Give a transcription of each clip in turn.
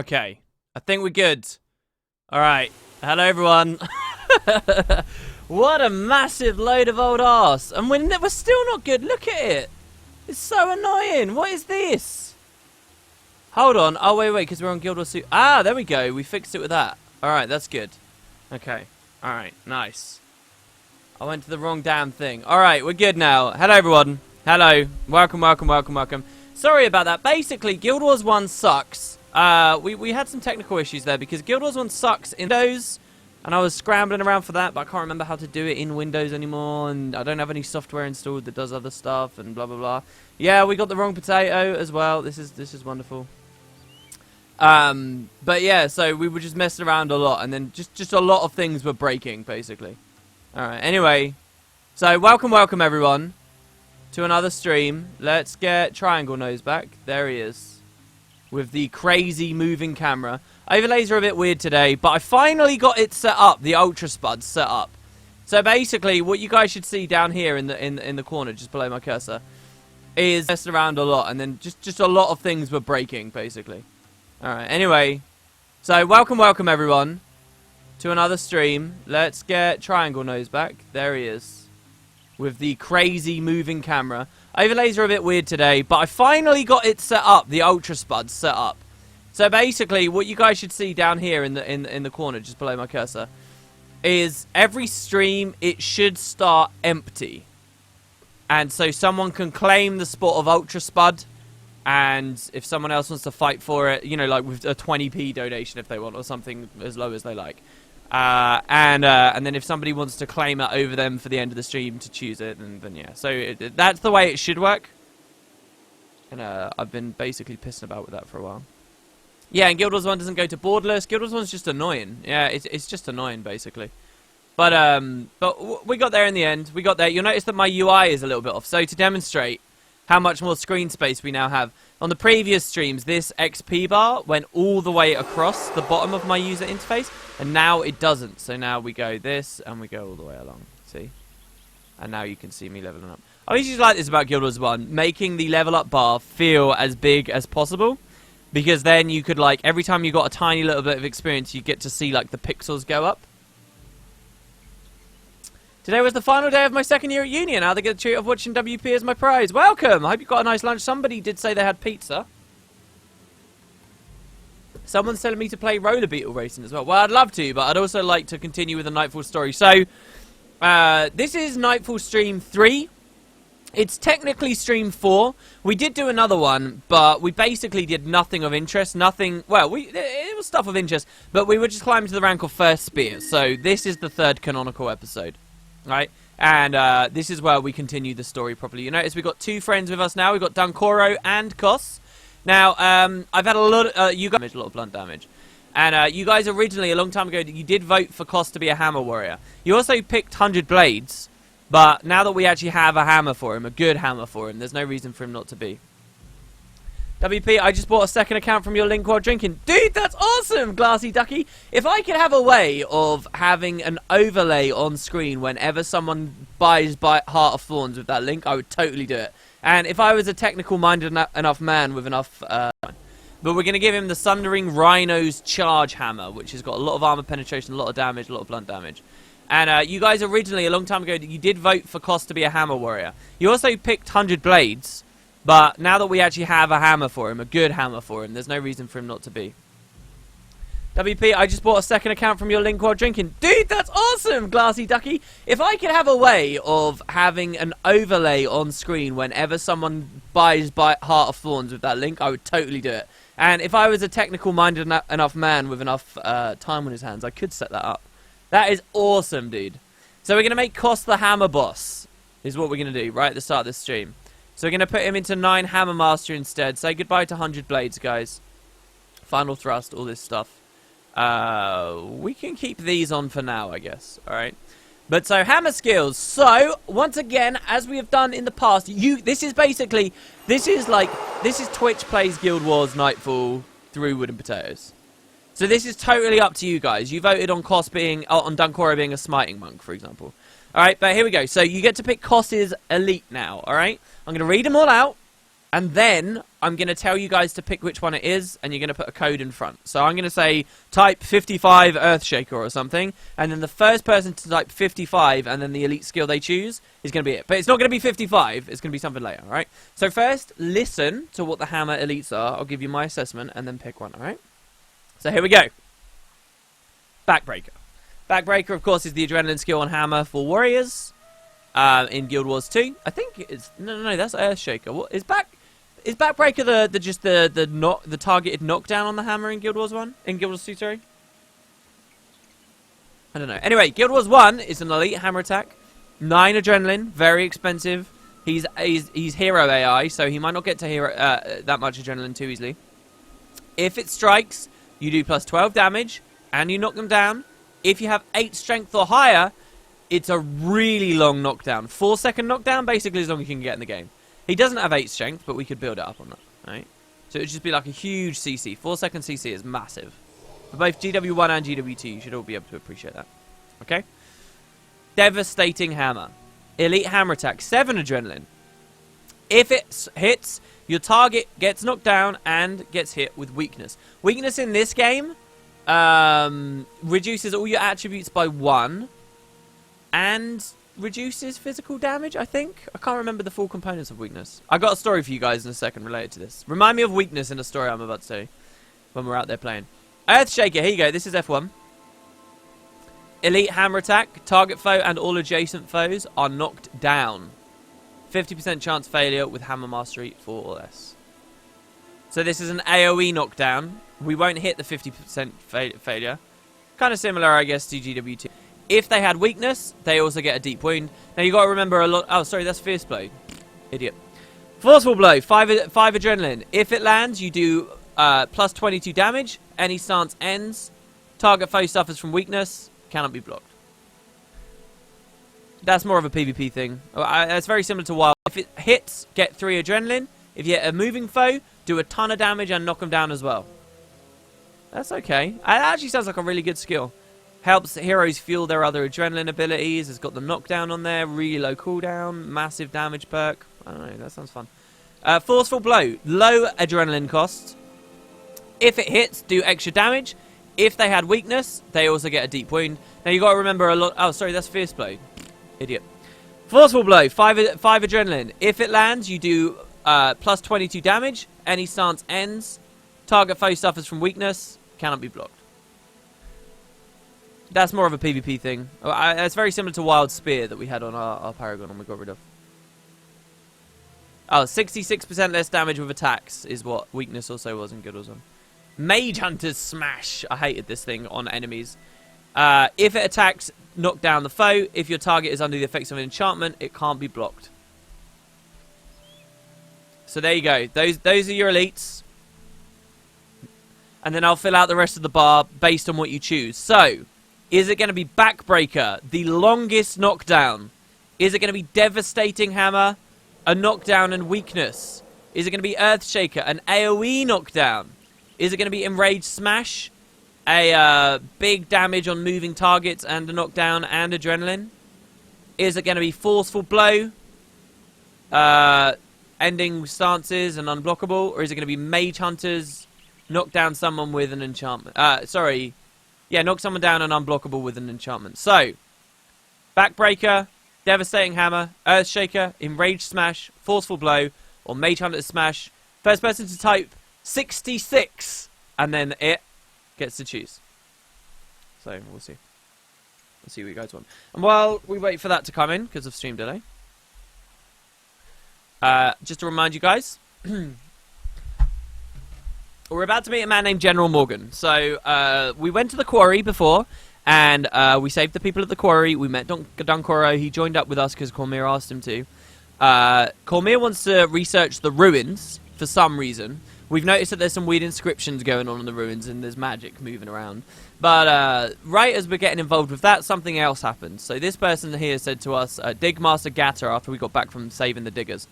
Okay. I think we're good. Alright. Hello, everyone. What a massive load of old arse. And we're still not good. Look at it. It's so annoying. What is this? Hold on. Oh, wait, because we're on Guild Wars Suit. Ah, there we go. We fixed it with that. Alright, that's good. Okay. Alright, nice. I went to the wrong damn thing. Alright, we're good now. Hello, everyone. Hello. Welcome, welcome, welcome, welcome. Sorry about that. Basically, Guild Wars 1 sucks. We had some technical issues there because Guild Wars 1 sucks in Windows, and I was scrambling around for that, but I can't remember how to do it in Windows anymore, and I don't have any software installed that does other stuff, and blah blah blah. Yeah, we got the wrong potato as well. This is wonderful. But yeah, so we were just messing around a lot, and then just a lot of things were breaking, basically. All right. Anyway, so welcome everyone to another stream. Let's get Triangle Nose back. There he is. With the crazy moving camera. Overlays are a bit weird today, but I finally got it set up, the Ultra Spud set up. So basically, what you guys should see down here in the corner, just below my cursor, is messing around a lot, and then just a lot of things were breaking, basically. Alright, anyway, so welcome everyone to another stream. Let's get Triangle Nose back. There he is. With the crazy moving camera. Overlays are a bit weird today, but I finally got it set up, the Ultra Spud set up. So basically, what you guys should see down here in the corner, just below my cursor, is every stream, it should start empty. And so someone can claim the spot of Ultra Spud, and if someone else wants to fight for it, you know, like with a 20p donation if they want, or something as low as they like. And then if somebody wants to claim it over them for the end of the stream to choose it, then yeah. So that's the way it should work. And I've been basically pissing about with that for a while. Yeah, and Guild Wars 1 doesn't go to borderless. Guild Wars 1's just annoying. Yeah, it's just annoying, basically. But we got there in the end. We got there. You'll notice that my UI is a little bit off. So to demonstrate how much more screen space we now have, on the previous streams, this XP bar went all the way across the bottom of my user interface, and now it doesn't. So now we go this, and we go all the way along. See? And now you can see me leveling up. I always just like this about Guild Wars 1, making the level up bar feel as big as possible, because then you could, like, every time you got a tiny little bit of experience, you get to see, like, the pixels go up. Today was the final day of my second year at uni, and now they get the treat of watching WP as my prize. Welcome! I hope you got a nice lunch. Somebody did say they had pizza. Someone's telling me to play roller beetle racing as well. Well, I'd love to, but I'd also like to continue with the Nightfall story. So, this is Nightfall stream 3. It's technically stream 4. We did do another one, but we basically did nothing of interest. Nothing, well, it was stuff of interest, but we were just climbing to the rank of First Spear. So, this is the third canonical episode. Right, and this is where we continue the story properly. You notice we've got two friends with us now. We've got Dunkoro and Kos. Now, I've had a lot of, you guys, a lot of blunt damage. And you guys originally, a long time ago, you did vote for Kos to be a hammer warrior. You also picked 100 blades, but now that we actually have a hammer for him, a good hammer for him, there's no reason for him not to be. WP, I just bought a second account from your link while drinking. Dude, that's awesome, Glassy Ducky. If I could have a way of having an overlay on screen whenever someone buys Heart of Thorns with that link, I would totally do it. And if I was a technical-minded enough man with enough... but we're going to give him the Sundering Rhino's Charge Hammer, which has got a lot of armor penetration, a lot of damage, a lot of blunt damage. And you guys originally, a long time ago, you did vote for Kos to be a hammer warrior. You also picked 100 blades. But now that we actually have a hammer for him, a good hammer for him, there's no reason for him not to be. WP, I just bought a second account from your link while drinking. Dude, that's awesome, Glassy Ducky. If I could have a way of having an overlay on screen whenever someone buys Heart of Thorns with that link, I would totally do it. And if I was a technical-minded enough man with enough time on his hands, I could set that up. That is awesome, dude. So we're going to make Kos the hammer boss, is what we're going to do right at the start of this stream. So we're going to put him into 9 Hammer Master instead. Say goodbye to 100 blades, guys. Final thrust, all this stuff. We can keep these on for now, I guess. Alright. But so, hammer skills. So, once again, as we have done in the past, this is Twitch plays Guild Wars Nightfall through Wooden Potatoes. So this is totally up to you guys. You voted on Kos on Dunkoro being a smiting monk, for example. Alright, but here we go. So you get to pick Kos's elite now, alright? I'm going to read them all out, And then I'm going to tell you guys to pick which one it is, and you're going to put a code in front. So I'm going to say type 55 Earthshaker or something, and then the first person to type 55 and then the elite skill they choose is going to be it. But it's not going to be 55, it's going to be something later, alright? So first, listen to what the hammer elites are. I'll give you my assessment and then pick one, alright? So here we go. Backbreaker. Backbreaker, of course, is the adrenaline skill on hammer for warriors in Guild Wars 2. I think it's... No, that's Earthshaker. What is Backbreaker the targeted knockdown on the hammer in Guild Wars 1? In Guild Wars 2, sorry? I don't know. Anyway, Guild Wars 1 is an elite hammer attack. 9 adrenaline, very expensive. He's hero AI, so he might not get to hero that much adrenaline too easily. If it strikes, you do plus 12 damage, and you knock them down. If you have 8 strength or higher, it's a really long knockdown. 4-second knockdown, basically as long as you can get in the game. He doesn't have 8 strength, but we could build it up on that, right? So it would just be like a huge CC. 4-second CC is massive. For both GW1 and GW2, you should all be able to appreciate that. Okay? Devastating Hammer. Elite Hammer Attack. 7 adrenaline. If it hits, your target gets knocked down and gets hit with weakness. Weakness in this game reduces all your attributes by 1 and reduces physical damage, I think. I can't remember the full components of weakness. I got a story for you guys in a second related to this. Remind me of weakness in a story I'm about to say when we're out there playing. Earthshaker, here you go. This is F1. Elite Hammer Attack. Target foe and all adjacent foes are knocked down. 50% chance failure with Hammer Mastery for or less. So this is an AoE knockdown. We won't hit the 50% failure. Kind of similar, I guess, to GW2. If they had weakness, they also get a deep wound. Now, you got to remember a lot... Oh, sorry, that's Fierce Blow. Idiot. Forceful Blow, 5 adrenaline. If it lands, you do plus 22 damage. Any stance ends. Target foe suffers from weakness. Cannot be blocked. That's more of a PvP thing. It's very similar to Wild. If it hits, get 3 adrenaline. If you hit a moving foe, do a ton of damage and knock them down as well. That's okay. It actually sounds like a really good skill. Helps heroes fuel their other adrenaline abilities. It's got the knockdown on there. Really low cooldown. Massive damage perk. I don't know. That sounds fun. Forceful Blow. Low adrenaline cost. If it hits, do extra damage. If they had weakness, they also get a deep wound. Now, you got to remember a lot... Oh, sorry. That's Fierce Blow. Idiot. Forceful Blow. 5 adrenaline. If it lands, you do plus 22 damage. Any stance ends. Target foe suffers from weakness. Cannot be blocked. That's more of a PvP thing. It's very similar to Wild Spear that we had on our Paragon and we got rid of. Oh, 66% less damage with attacks is what weakness also was in Guild Wars 1. Mage Hunter's Smash. I hated this thing on enemies. If it attacks, knock down the foe. If your target is under the effects of an enchantment, it can't be blocked. So there you go. Those are your elites. And then I'll fill out the rest of the bar based on what you choose. So, is it going to be Backbreaker, the longest knockdown? Is it going to be Devastating Hammer, a knockdown and weakness? Is it going to be Earthshaker, an AoE knockdown? Is it going to be Enraged Smash, a big damage on moving targets and a knockdown and adrenaline? Is it going to be Forceful Blow, ending stances and unblockable? Or is it going to be Mage Hunters, knock down someone with an enchantment? Yeah, knock someone down and unblockable with an enchantment. So, Backbreaker, Devastating Hammer, Earthshaker, Enraged Smash, Forceful Blow, or Mage Hunter's Smash. First person to type 66, and then it gets to choose. So, we'll see. We'll see what you guys want. And while we wait for that to come in, because of stream delay, just to remind you guys... We're about to meet a man named General Morgan. So, we went to the quarry before, and we saved the people at the quarry. We met Dunkoro. He joined up with us because Cormier asked him to. Cormier wants to research the ruins for some reason. We've noticed that there's some weird inscriptions going on in the ruins, and there's magic moving around. But right as we're getting involved with that, something else happened. So this person here said to us, Digmaster Gatter, after we got back from saving the diggers.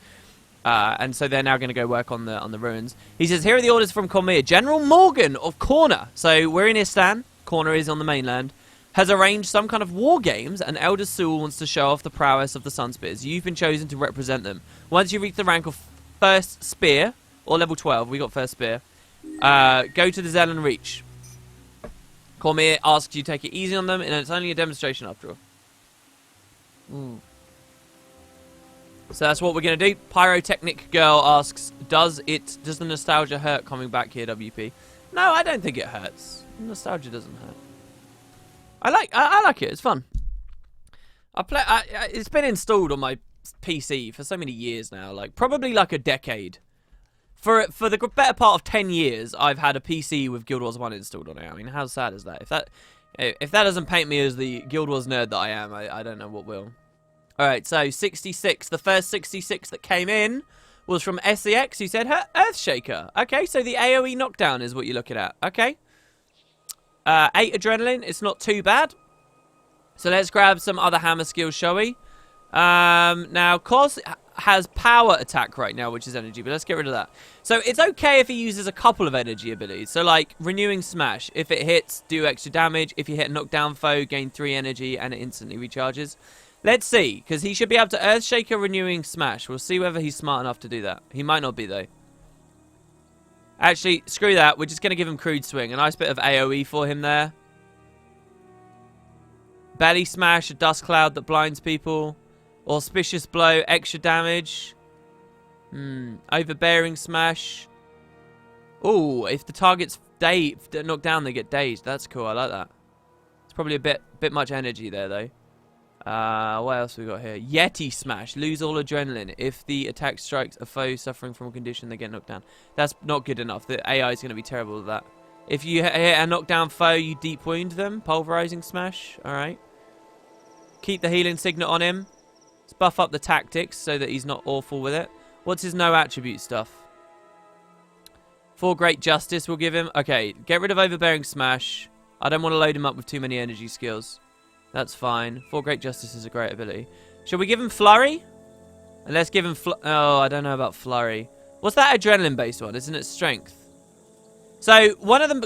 And so they're now going to go work on the ruins. He says, here are the orders from Cormier. General Morgan of Corner. So we're in Istan. Corner is on the mainland. Has arranged some kind of war games, and Elder Sewell wants to show off the prowess of the Sunspears. You've been chosen to represent them. Once you reach the rank of first spear, or level 12. We got first spear. Go to the Zelen Reach. Cormier asks you take it easy on them, and it's only a demonstration after all. So that's what we're going to do. Pyrotechnic Girl asks, does the nostalgia hurt coming back here, WP? No, I don't think it hurts. Nostalgia doesn't hurt. I like it. It's fun. It's been installed on my PC for so many years now, like probably like a decade. For the better part of 10 years, I've had a PC with Guild Wars 1 installed on it. I mean, how sad is that? If that doesn't paint me as the Guild Wars nerd that I am, I don't know what will. Alright, so 66. The first 66 that came in was from SEX, who said Earthshaker. Okay, so the AoE knockdown is what you're looking at. Okay. 8 adrenaline. It's not too bad. So let's grab some other hammer skills, shall we? Now, Kos has power attack right now, which is energy, but let's get rid of that. So it's okay if he uses a couple of energy abilities. So like renewing smash. If it hits, do extra damage. If you hit a knockdown foe, gain 3 energy and it instantly recharges. Let's see, because he should be able to Earthshaker renewing smash. We'll see whether he's smart enough to do that. He might not be, though. Actually, screw that. We're just going to give him crude swing. A nice bit of AoE for him there. Belly smash, a dust cloud that blinds people. Auspicious blow, extra damage. Overbearing smash. Ooh, if the target's knocked down, they get dazed. That's cool. I like that. It's probably a bit much energy there, though. What else we got here? Yeti smash. Lose all adrenaline. If the attack strikes a foe suffering from a condition, they get knocked down. That's not good enough. The AI is going to be terrible at that. If you hit a knockdown foe, you deep wound them. Pulverizing smash. Alright. Keep the healing signet on him. Let's buff up the tactics so that he's not awful with it. What's his no attribute stuff? 4 great justice we'll give him. Okay, get rid of overbearing smash. I don't want to load him up with too many energy skills. That's fine. 4 great justice is a great ability. Shall we give him flurry? And let's give him oh, I don't know about flurry. What's that adrenaline based one? Isn't it strength? So one of them,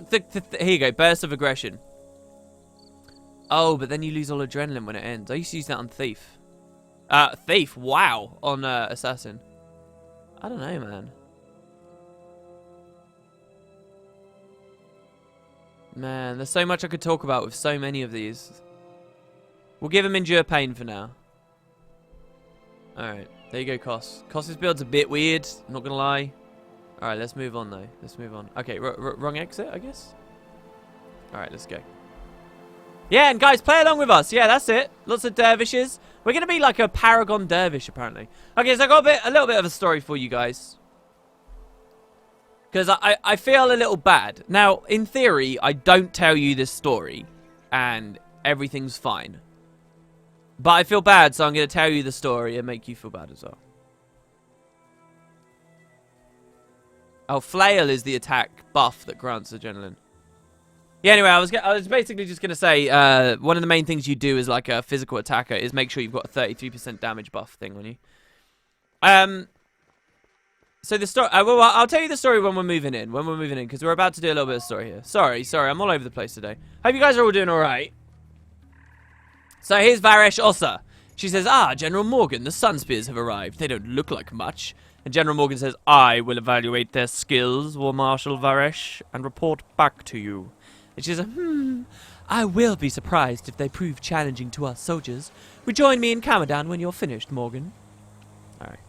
here you go, burst of aggression. Oh, but then you lose all adrenaline when it ends. I used to use that on thief. Thief, wow, on assassin. I don't know, man. Man, there's so much I could talk about with so many of these. We'll give him endure pain for now. Alright, there you go, Kos. Kos's build's a bit weird, I'm not gonna lie. Alright, let's move on though. Let's move on. Okay, wrong exit, I guess. Alright, let's go. Yeah, and guys, play along with us. Yeah, that's it. Lots of dervishes. We're gonna be like a paragon dervish, apparently. Okay, so I got a little bit of a story for you guys. Because I feel a little bad. Now, in theory, I don't tell you this story. And everything's fine. But I feel bad, so I'm going to tell you the story and make you feel bad as well. Oh, flail is the attack buff that grants adrenaline. Yeah, anyway, I was basically just going to say, one of the main things you do as like a physical attacker is make sure you've got a 33% damage buff thing on you. So the story, I'll tell you the story when we're moving in, because we're about to do a little bit of story here. Sorry, I'm all over the place today. Hope you guys are all doing alright. So here's Varesh Ossa. She says, General Morgan, the Sunspears have arrived. They don't look like much. And General Morgan says, I will evaluate their skills, War Marshal Varesh, and report back to you. And she says, I will be surprised if they prove challenging to us soldiers. Rejoin me in Kamadan when you're finished, Morgan. Alright.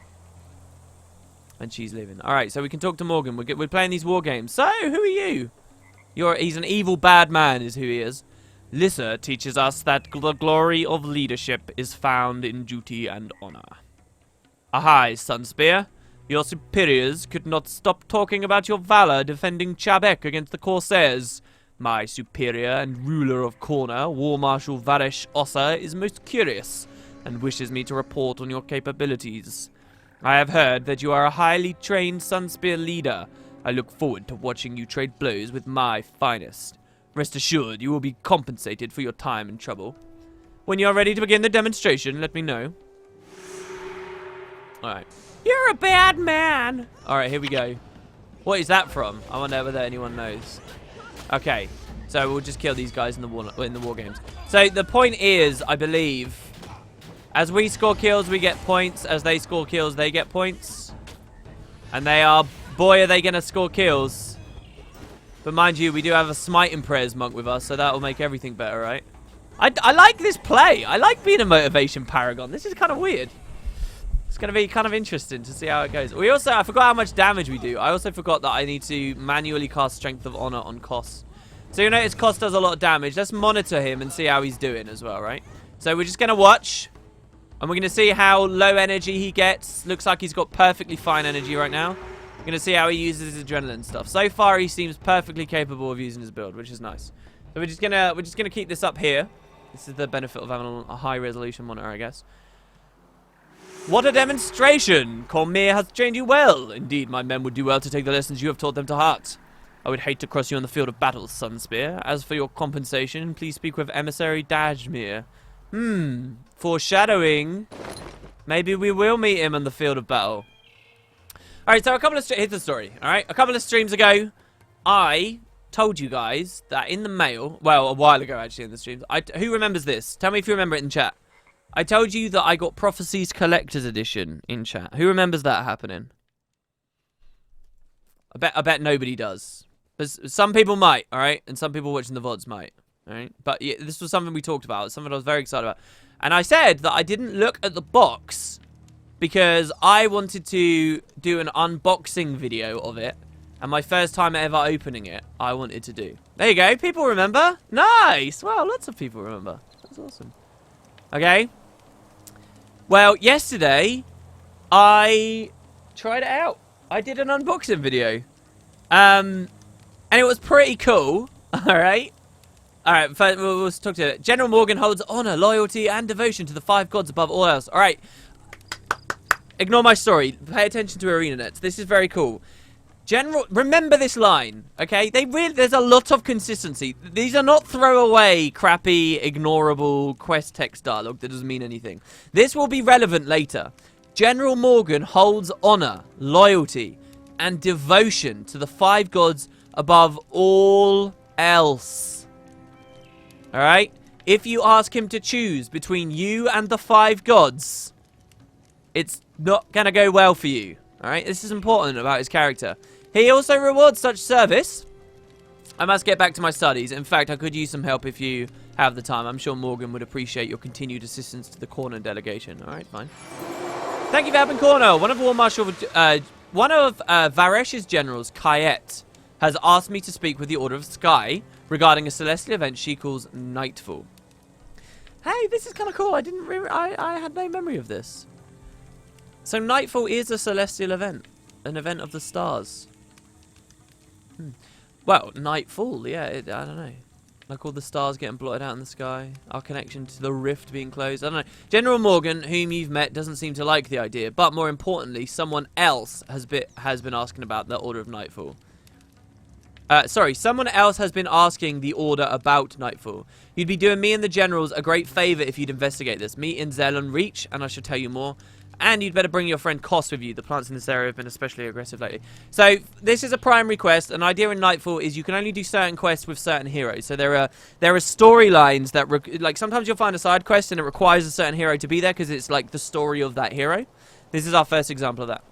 And she's leaving. Alright, so we can talk to Morgan. We're playing these war games. So, who are you? He's an evil bad man is who he is. Lissa teaches us that the glory of leadership is found in duty and honor. Ahai, Sunspear. Your superiors could not stop talking about your valor defending Chabek against the Corsairs. My superior and ruler of Corner, War Marshal Varesh Ossa, is most curious and wishes me to report on your capabilities. I have heard that you are a highly trained Sunspear leader. I look forward to watching you trade blows with my finest. Rest assured, you will be compensated for your time and trouble. When you are ready to begin the demonstration, let me know. Alright. You're a bad man! Alright, here we go. What is that from? I wonder whether anyone knows. Okay, so we'll just kill these guys in the war games. So the point is, I believe, as we score kills, we get points. As they score kills, they get points. And they are... Boy, are they going to score kills. But mind you, we do have a Smite and Prayers monk with us, so that will make everything better, right? I like this play. I like being a motivation paragon. This is kind of weird. It's going to be kind of interesting to see how it goes. We also... I forgot how much damage we do. I also forgot that I need to manually cast Strength of Honor on Kos. So you'll notice Kos does a lot of damage. Let's monitor him and see how he's doing as well, right? So we're just going to watch. And we're going to see how low energy he gets. Looks like he's got perfectly fine energy right now. We're going to see how he uses his adrenaline stuff. So far, he seems perfectly capable of using his build, which is nice. So we're just gonna keep this up here. This is the benefit of having a high resolution monitor, I guess. What a demonstration! Cormier has trained you well. Indeed, my men would do well to take the lessons you have taught them to heart. I would hate to cross you on the field of battle, Sunspear. As for your compensation, please speak with Emissary Dajmir. Foreshadowing. Maybe we will meet him on the field of battle. Alright, so here's the story, alright? A couple of streams ago, I told you guys that in the mail, well, a while ago actually in the streams, who remembers this? Tell me if you remember it in chat. I told you that I got Prophecies Collector's Edition in chat. Who remembers that happening? I bet nobody does. But some people might, alright? And some people watching the VODs might, alright? But yeah, this was something we talked about, something I was very excited about. And I said that I didn't look at the box because I wanted to do an unboxing video of it. And my first time ever opening it, I wanted to do. There you go. People remember. Nice. Wow, lots of people remember. That's awesome. Okay. Well, yesterday, I tried it out. I did an unboxing video. And it was pretty cool. Alright. Alright, first we'll talk to it. General Morgan holds honor, loyalty, and devotion to the 5 gods above all else. Alright. Ignore my story. Pay attention to ArenaNet. This is very cool. Remember this line, okay? There's a lot of consistency. These are not throwaway, crappy, ignorable quest text dialogue that doesn't mean anything. This will be relevant later. General Morgan holds honor, loyalty, and devotion to the 5 gods above all else. Alright? If you ask him to choose between you and the 5 gods, it's not gonna go well for you. Alright? This is important about his character. He also rewards such service. I must get back to my studies. In fact, I could use some help if you have the time. I'm sure Morgan would appreciate your continued assistance to the Corner delegation. Alright, fine. Thank you for helping Corner. One of Varesh's generals, Kayet, has asked me to speak with the Order of Sky regarding a celestial event she calls Nightfall. Hey, this is kind of cool. I had no memory of this. So Nightfall is a celestial event. An event of the stars. Well, Nightfall, yeah, I don't know. Like all the stars getting blotted out in the sky. Our connection to the rift being closed. I don't know. General Morgan, whom you've met, doesn't seem to like the idea. But more importantly, someone else has been asking about the Order of Nightfall. Someone else has been asking the Order about Nightfall. You'd be doing me and the generals a great favor if you'd investigate this. Meet in Zelon Reach, and I shall tell you more. And you'd better bring your friend Kos with you. The plants in this area have been especially aggressive lately. So, this is a primary quest. An idea in Nightfall is you can only do certain quests with certain heroes. So, there are storylines that... like, sometimes you'll find a side quest and it requires a certain hero to be there because it's, like, the story of that hero. This is our first example of that.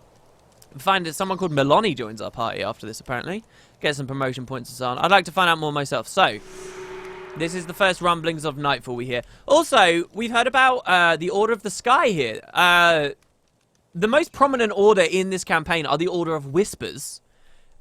We find that someone called Melanie joins our party after this, apparently. Get some promotion points and so on. I'd like to find out more myself. So... this is the first rumblings of Nightfall we hear. Also, we've heard about the Order of the Sky here. The most prominent order in this campaign are the Order of Whispers.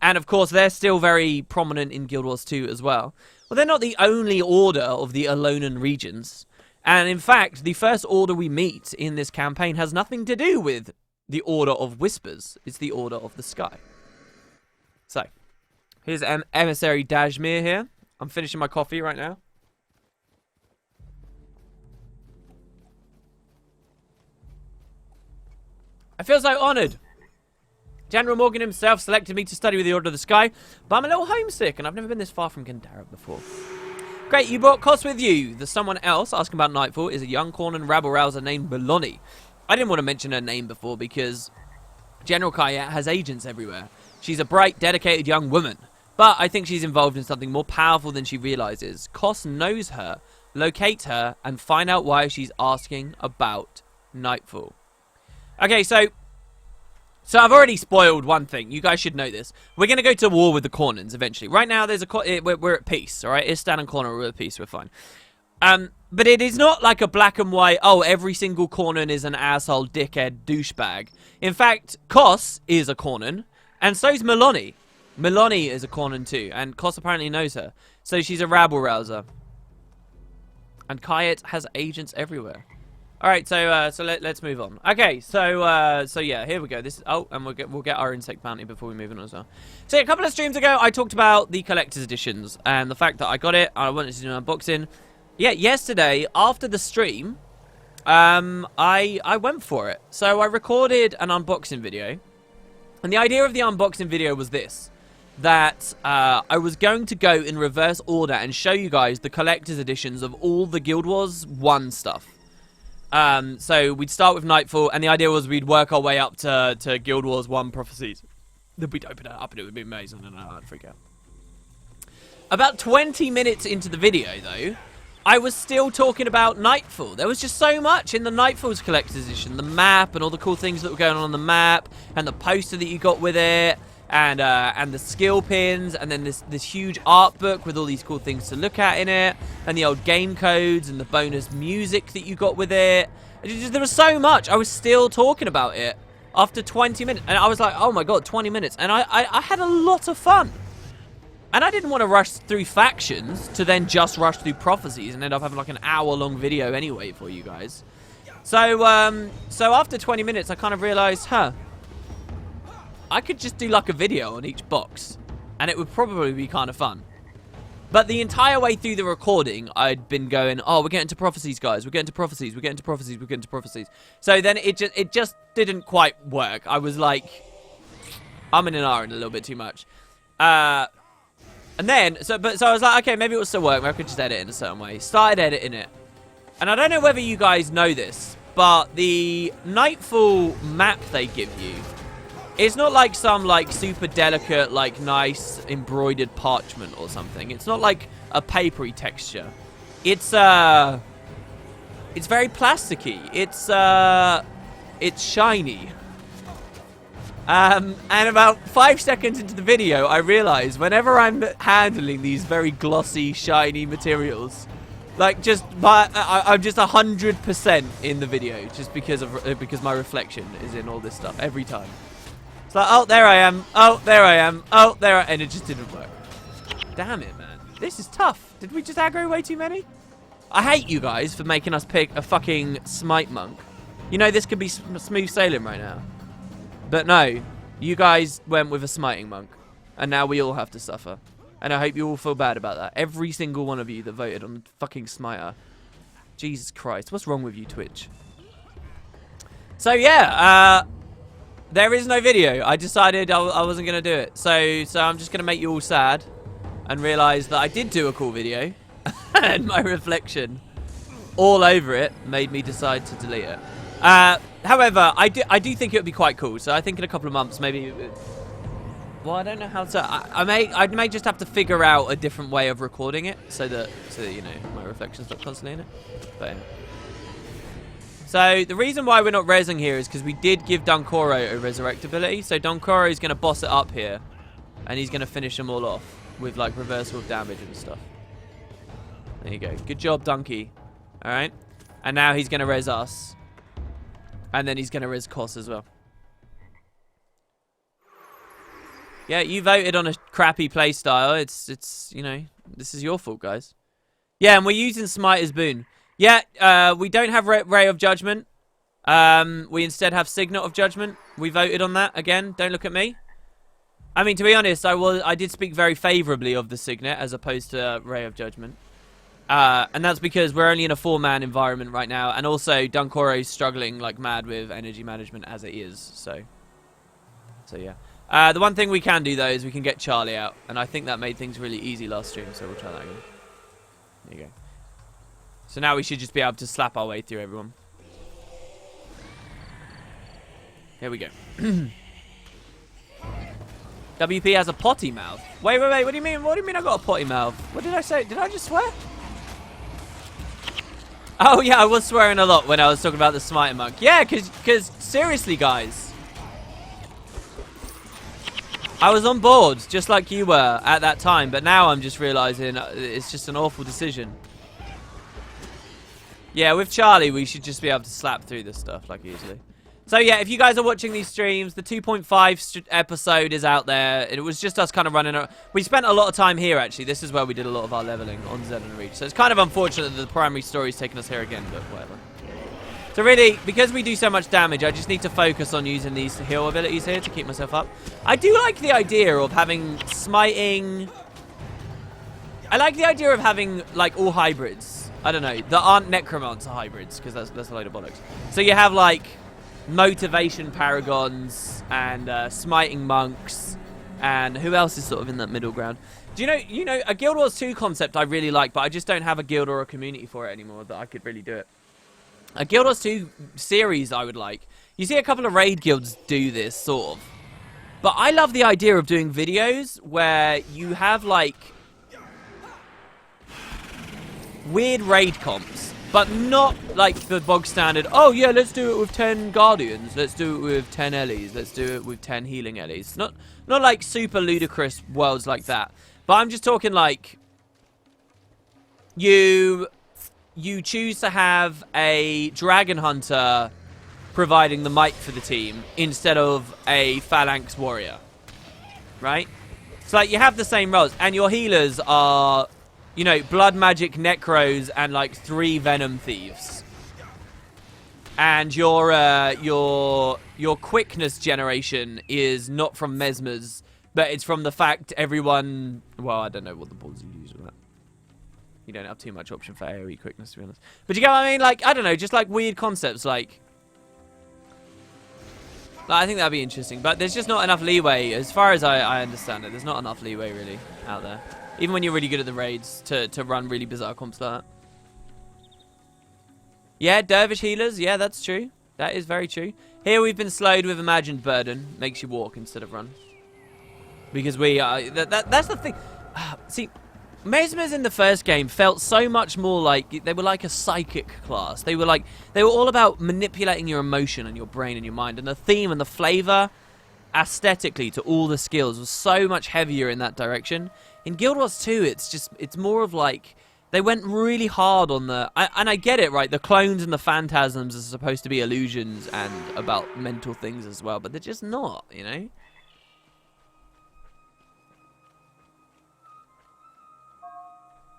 And, of course, they're still very prominent in Guild Wars 2 as well. Well, they're not the only order of the Alolan regions. And, in fact, the first order we meet in this campaign has nothing to do with the Order of Whispers. It's the Order of the Sky. So, here's Emissary Dajmir here. I'm finishing my coffee right now. I feel so honoured. General Morgan himself selected me to study with the Order of the Sky, but I'm a little homesick and I've never been this far from Gandara before. Great, you brought Kos with you. There's someone else asking about Nightfall is a young corn and rabble-rouser named Melanie. I didn't want to mention her name before because General Kayat has agents everywhere. She's a bright, dedicated young woman. But I think she's involved in something more powerful than she realizes. Kos knows her, locate her, and find out why she's asking about Nightfall. Okay, so So I've already spoiled one thing. You guys should know this. We're going to go to war with the Cornins eventually. Right now, we're at peace, all right? Istan and Corner are at peace. We're fine. But it is not like a black and white, oh, every single Cornin is an asshole, dickhead, douchebag. In fact, Kos is a Cornin, and so is Milani. Milani is a Cornin too, and Kos apparently knows her. So she's a rabble-rouser. And Kayet has agents everywhere. Alright, so let's move on. Okay, so yeah, here we go. This is, and we'll get our insect bounty before we move on as well. So yeah, a couple of streams ago, I talked about the collector's editions, and the fact that I got it, I wanted to do an unboxing. Yeah, yesterday, after the stream, I went for it. So I recorded an unboxing video. And the idea of the unboxing video was this. That I was going to go in reverse order and show you guys the collector's editions of all the Guild Wars 1 stuff. So we'd start with Nightfall, and the idea was we'd work our way up to Guild Wars 1 Prophecies. Then we'd open it up, and it would be amazing, and I'd freak out. About 20 minutes into the video, though, I was still talking about Nightfall. There was just so much in the Nightfall's collector's edition. The map, and all the cool things that were going on the map, and the poster that you got with it, and the skill pins, and then this huge art book with all these cool things to look at in it, and the old game codes, and the bonus music that you got with it. There was so much. I was still talking about it after 20 minutes, and I was like, oh my god, 20 minutes, and I had a lot of fun. And I didn't want to rush through factions to then just rush through prophecies and end up having like an hour-long video anyway for you guys. So after 20 minutes, I kind of realized, I could just do like a video on each box, and it would probably be kind of fun. But the entire way through the recording, I'd been going, oh, we're getting to prophecies, guys. We're getting to prophecies. We're getting to prophecies. We're getting to prophecies. So then it just didn't quite work. I was like, I'm in an iron a little bit too much. And then, so I was like, okay, maybe it will still work. Maybe I could just edit it in a certain way. Started editing it. And I don't know whether you guys know this, but the Nightfall map they give you, it's not like some like super delicate, like nice embroidered parchment or something. It's not like a papery texture. It's very plasticky. It's shiny. And about 5 seconds into the video, I realized whenever I'm handling these very glossy, shiny materials, like I'm just 100% in the video, just because my reflection is in all this stuff every time. It's like, oh, there I am. Oh, there I am. Oh, there I am. And it just didn't work. Damn it, man. This is tough. Did we just aggro way too many? I hate you guys for making us pick a fucking smite monk. You know, this could be smooth sailing right now. But no, you guys went with a smiting monk. And now we all have to suffer. And I hope you all feel bad about that. Every single one of you that voted on fucking smiter. Jesus Christ. What's wrong with you, Twitch? So, yeah. There is no video. I decided I wasn't going to do it. So I'm just going to make you all sad. And realize that I did do a cool video. And my reflection all over it made me decide to delete it. However, I do think it would be quite cool. So I think in a couple of months, maybe. Well, I don't know how to. I may just have to figure out a different way of recording it, so that you know my reflection's not constantly in it. But yeah. So the reason why we're not rezzing here is because we did give Dunkoro a resurrect ability. So Dunkoro is going to boss it up here, and he's going to finish them all off with like reversal of damage and stuff. There you go. Good job, Dunky. All right. And now he's going to res us. And then he's going to res Kos as well. Yeah, you voted on a crappy playstyle. It's you know, this is your fault, guys. Yeah, and we're using Smite as boon. Yeah, we don't have Ray of Judgment. We instead have Signet of Judgment. We voted on that again. Don't look at me. I mean, to be honest, I did speak very favorably of the Signet as opposed to Ray of Judgment. And that's because we're only in a 4-man environment right now, and also Dunkoro's struggling like mad with energy management as it is. So yeah. The one thing we can do though is we can get Charlie out, and I think that made things really easy last stream. So we'll try that again. There you go. So now we should just be able to slap our way through everyone. Here we go. WP has a potty mouth. Wait. What do you mean? What do you mean I got a potty mouth? What did I say? Did I just swear? Oh, yeah, I was swearing a lot when I was talking about the Smiter Monk. Yeah, because seriously, guys. I was on board, just like you were at that time, but now I'm just realizing it's just an awful decision. Yeah, with Charlie, we should just be able to slap through this stuff, like, easily. So, yeah, if you guys are watching these streams, the 2.5 episode is out there. It was just us kind of running... We spent a lot of time here, actually. This is where we did a lot of our leveling on Zed and Reach. So it's kind of unfortunate that the primary story's taking us here again, but whatever. So really, because we do so much damage, I just need to focus on using these heal abilities here to keep myself up. I do like the idea of having smiting... I like the idea of having, like, all hybrids. I don't know. That aren't necromancer hybrids, because that's a load of bollocks. So you have, like... motivation paragons and smiting monks, and who else is sort of in that middle ground? Do you know a Guild Wars 2 concept I really like, but I just don't have a guild or a community for it anymore that I could really do it. A Guild Wars 2 series I would like. You see a couple of raid guilds do this sort of, but I love the idea of doing videos where you have like weird raid comps. But not like the bog standard, oh yeah, let's do it with 10 Guardians, let's do it with 10 Ellies, let's do it with 10 Healing Ellies. Not like super ludicrous worlds like that. But I'm just talking like, you choose to have a Dragon Hunter providing the might for the team instead of a Phalanx Warrior. Right? So like you have the same roles, and your healers are... you know, blood magic necros and like 3 venom thieves. And your quickness generation is not from mesmers, but it's from the fact everyone... well, I don't know what the balls you use with that. You don't have too much option for AoE quickness, to be honest. But you get what I mean? Like, I don't know, just like weird concepts, like I think that'd be interesting. But there's just not enough leeway, as far as I understand it. There's not enough leeway, really, out there. Even when you're really good at the raids, to run really bizarre comps like that. Yeah, dervish healers. Yeah, that's true. That is very true. Here we've been slowed with imagined burden. Makes you walk instead of run. Because we are... that's the thing. See, mesmers in the first game felt so much more like... they were like a psychic class. They were all about manipulating your emotion and your brain and your mind. And the theme and the flavor, aesthetically, to all the skills was so much heavier in that direction. In Guild Wars 2, it's more of like, they went really hard on the, and I get it, right, the clones and the phantasms are supposed to be illusions and about mental things as well, but they're just not, you know?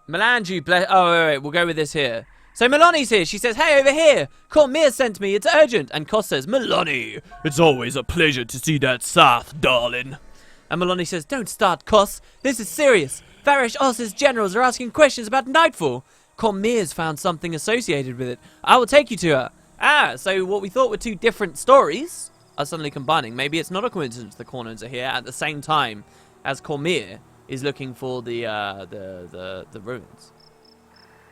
Melandru, wait, we'll go with this here. So Melani's here, she says, hey, over here, Cormier sent me, it's urgent, and Kos says, Melani, it's always a pleasure to see that Sath, darling. And Melani says, don't start, Kos. This is serious. Varish Os's generals are asking questions about Nightfall. Cormier's found something associated with it. I will take you to her. Ah, so what we thought were 2 different stories are suddenly combining. Maybe it's not a coincidence the Corners are here at the same time as Cormier is looking for the ruins.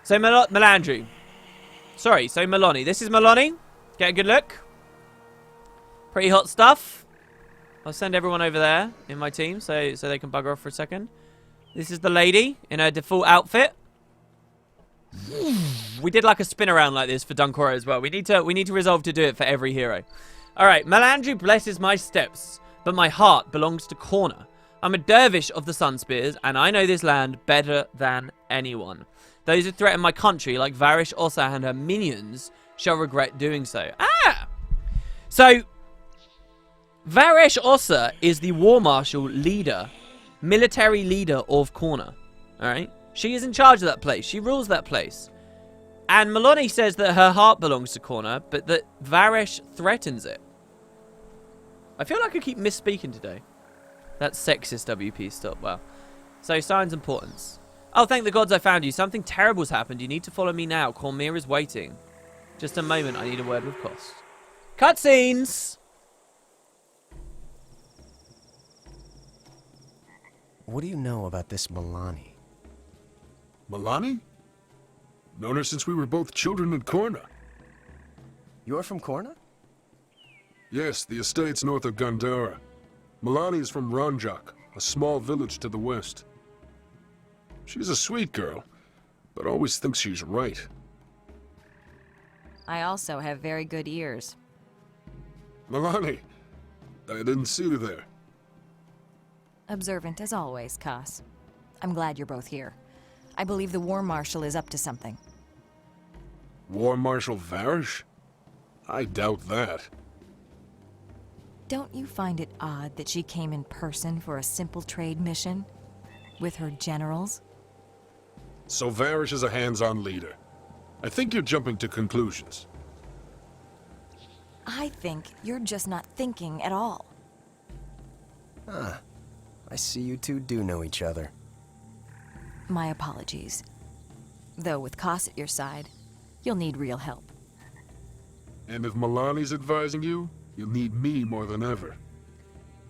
So Melandru. Sorry, so Melani. This is Melani. Get a good look. Pretty hot stuff. I'll send everyone over there in my team so they can bugger off for a second. This is the lady in her default outfit. We did like a spin around like this for Dunkora as well. We need to resolve to do it for every hero. All right, Melandru blesses my steps, but my heart belongs to Corner. I'm a dervish of the Sun Spears, and I know this land better than anyone. Those who threaten my country, like Varish Ossa and her minions, shall regret doing so. Ah! So, Varish Ossa is the War Marshal leader, military leader of Corner. Alright? She is in charge of that place. She rules that place. And Melani says that her heart belongs to Corner, but that Varish threatens it. I feel like I keep misspeaking today. That's sexist, WP. Stop. Wow. So, signs and portents. Oh, thank the gods I found you. Something terrible's happened. You need to follow me now. Cormier is waiting. Just a moment. I need a word with Cost. Cutscenes! What do you know about this Melani? Melani? Known her since we were both children in Korna. You're from Korna? Yes, the estates north of Gandhara. Melani is from Ranjak, a small village to the west. She's a sweet girl, but always thinks she's right. I also have very good ears. Melani, I didn't see you there. Observant as always, Cass. I'm glad you're both here. I believe the War Marshal is up to something. War Marshal Varish? I doubt that. Don't you find it odd that she came in person for a simple trade mission? With her generals? So Varish is a hands-on leader. I think you're jumping to conclusions. I think you're just not thinking at all. Ah, I see you two do know each other. My apologies. Though with Cass at your side, you'll need real help. And if Milani's advising you, you'll need me more than ever.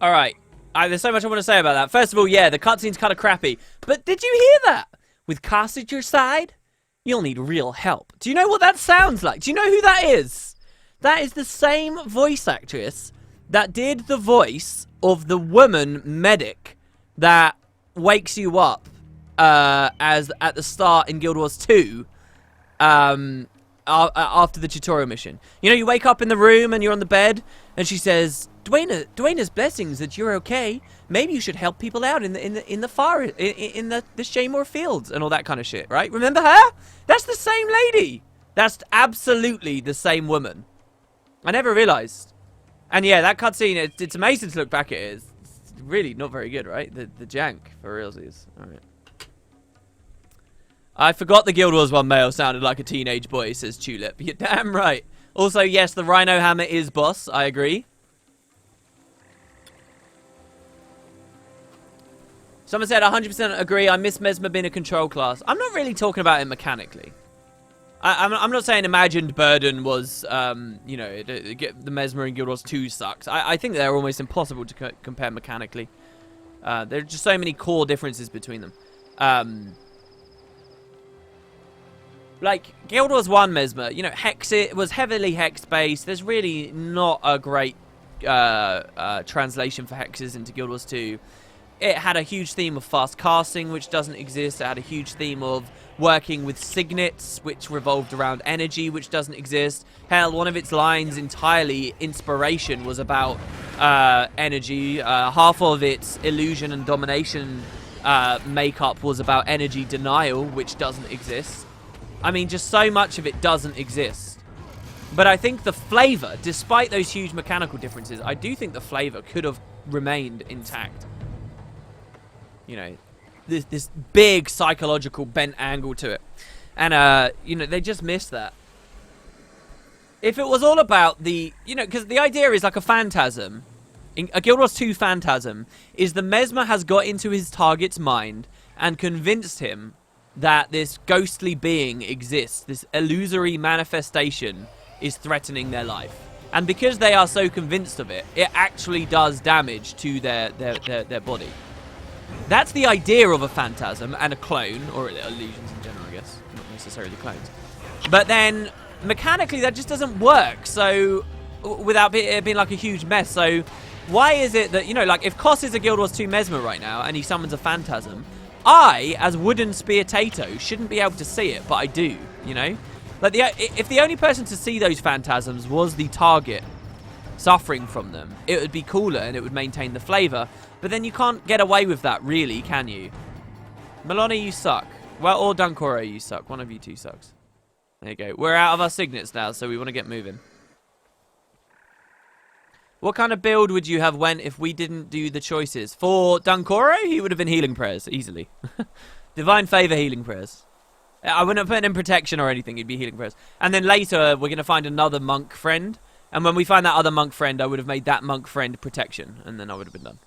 All right. There's so much I want to say about that. First of all, yeah, the cutscene's kind of crappy. But did you hear that? With Cass at your side, you'll need real help. Do you know what that sounds like? Do you know who that is? That is the same voice actress that did the voice of the woman medic that wakes you up as at the start in Guild Wars 2 after the tutorial mission. You know, you wake up in the room and you're on the bed and she says, Dwayna's blessings that you're okay. Maybe you should help people out in the forest, in the Shaymore fields and all that kind of shit, right? Remember her? That's the same lady. That's absolutely the same woman. I never realized. And yeah, that cutscene, it's amazing to look back at it. It's really not very good, right? The jank, for realsies. Alright. I forgot the Guild Wars 1 male sounded like a teenage boy, says Tulip. You're damn right. Also, yes, the Rhino Hammer is boss. I agree. Someone said, 100% agree. I miss Mesmer being a control class. I'm not really talking about it mechanically. I'm not saying Imagined Burden was, you know, the Mesmer in Guild Wars 2 sucks. I think they're almost impossible to compare mechanically. There are just so many core differences between them. Like, Guild Wars 1 Mesmer, you know, it was heavily hex-based. There's really not a great translation for hexes into Guild Wars 2. It had a huge theme of fast casting, which doesn't exist. It had a huge theme of working with signets, which revolved around energy, which doesn't exist. Hell, one of its lines entirely, inspiration, was about energy. Half of its illusion and domination makeup was about energy denial, which doesn't exist. I mean, just so much of it doesn't exist. But I think the flavor, despite those huge mechanical differences, I do think the flavor could have remained intact. You know, this big psychological bent angle to it. And, you know, they just missed that. If it was all about the, you know, because the idea is like a phantasm, a Guild Wars 2 phantasm, is the Mesmer has got into his target's mind and convinced him that this ghostly being exists, this illusory manifestation is threatening their life. And because they are so convinced of it, it actually does damage to their body. That's the idea of a phantasm and a clone, or illusions in general, I guess. Not necessarily clones. But then, mechanically, that just doesn't work, so, without it being like a huge mess. So, why is it that, you know, like, if Koss is a Guild Wars 2 Mesmer right now, and he summons a phantasm, I, as Wooden Spear Tato, shouldn't be able to see it, but I do, you know? Like, if the only person to see those phantasms was the target suffering from them, it would be cooler and it would maintain the flavor. But then you can't get away with that, really, can you? Milani, you suck. Well, or Dunkoro, you suck. One of you two sucks. There you go. We're out of our signets now, so we want to get moving. What kind of build would you have went if we didn't do the choices? For Dunkoro, he would have been healing prayers, easily. Divine favor healing prayers. I wouldn't have put in protection or anything, he'd be healing prayers. And then later, we're going to find another monk friend. And when we find that other monk friend, I would have made that monk friend protection. And then I would have been done.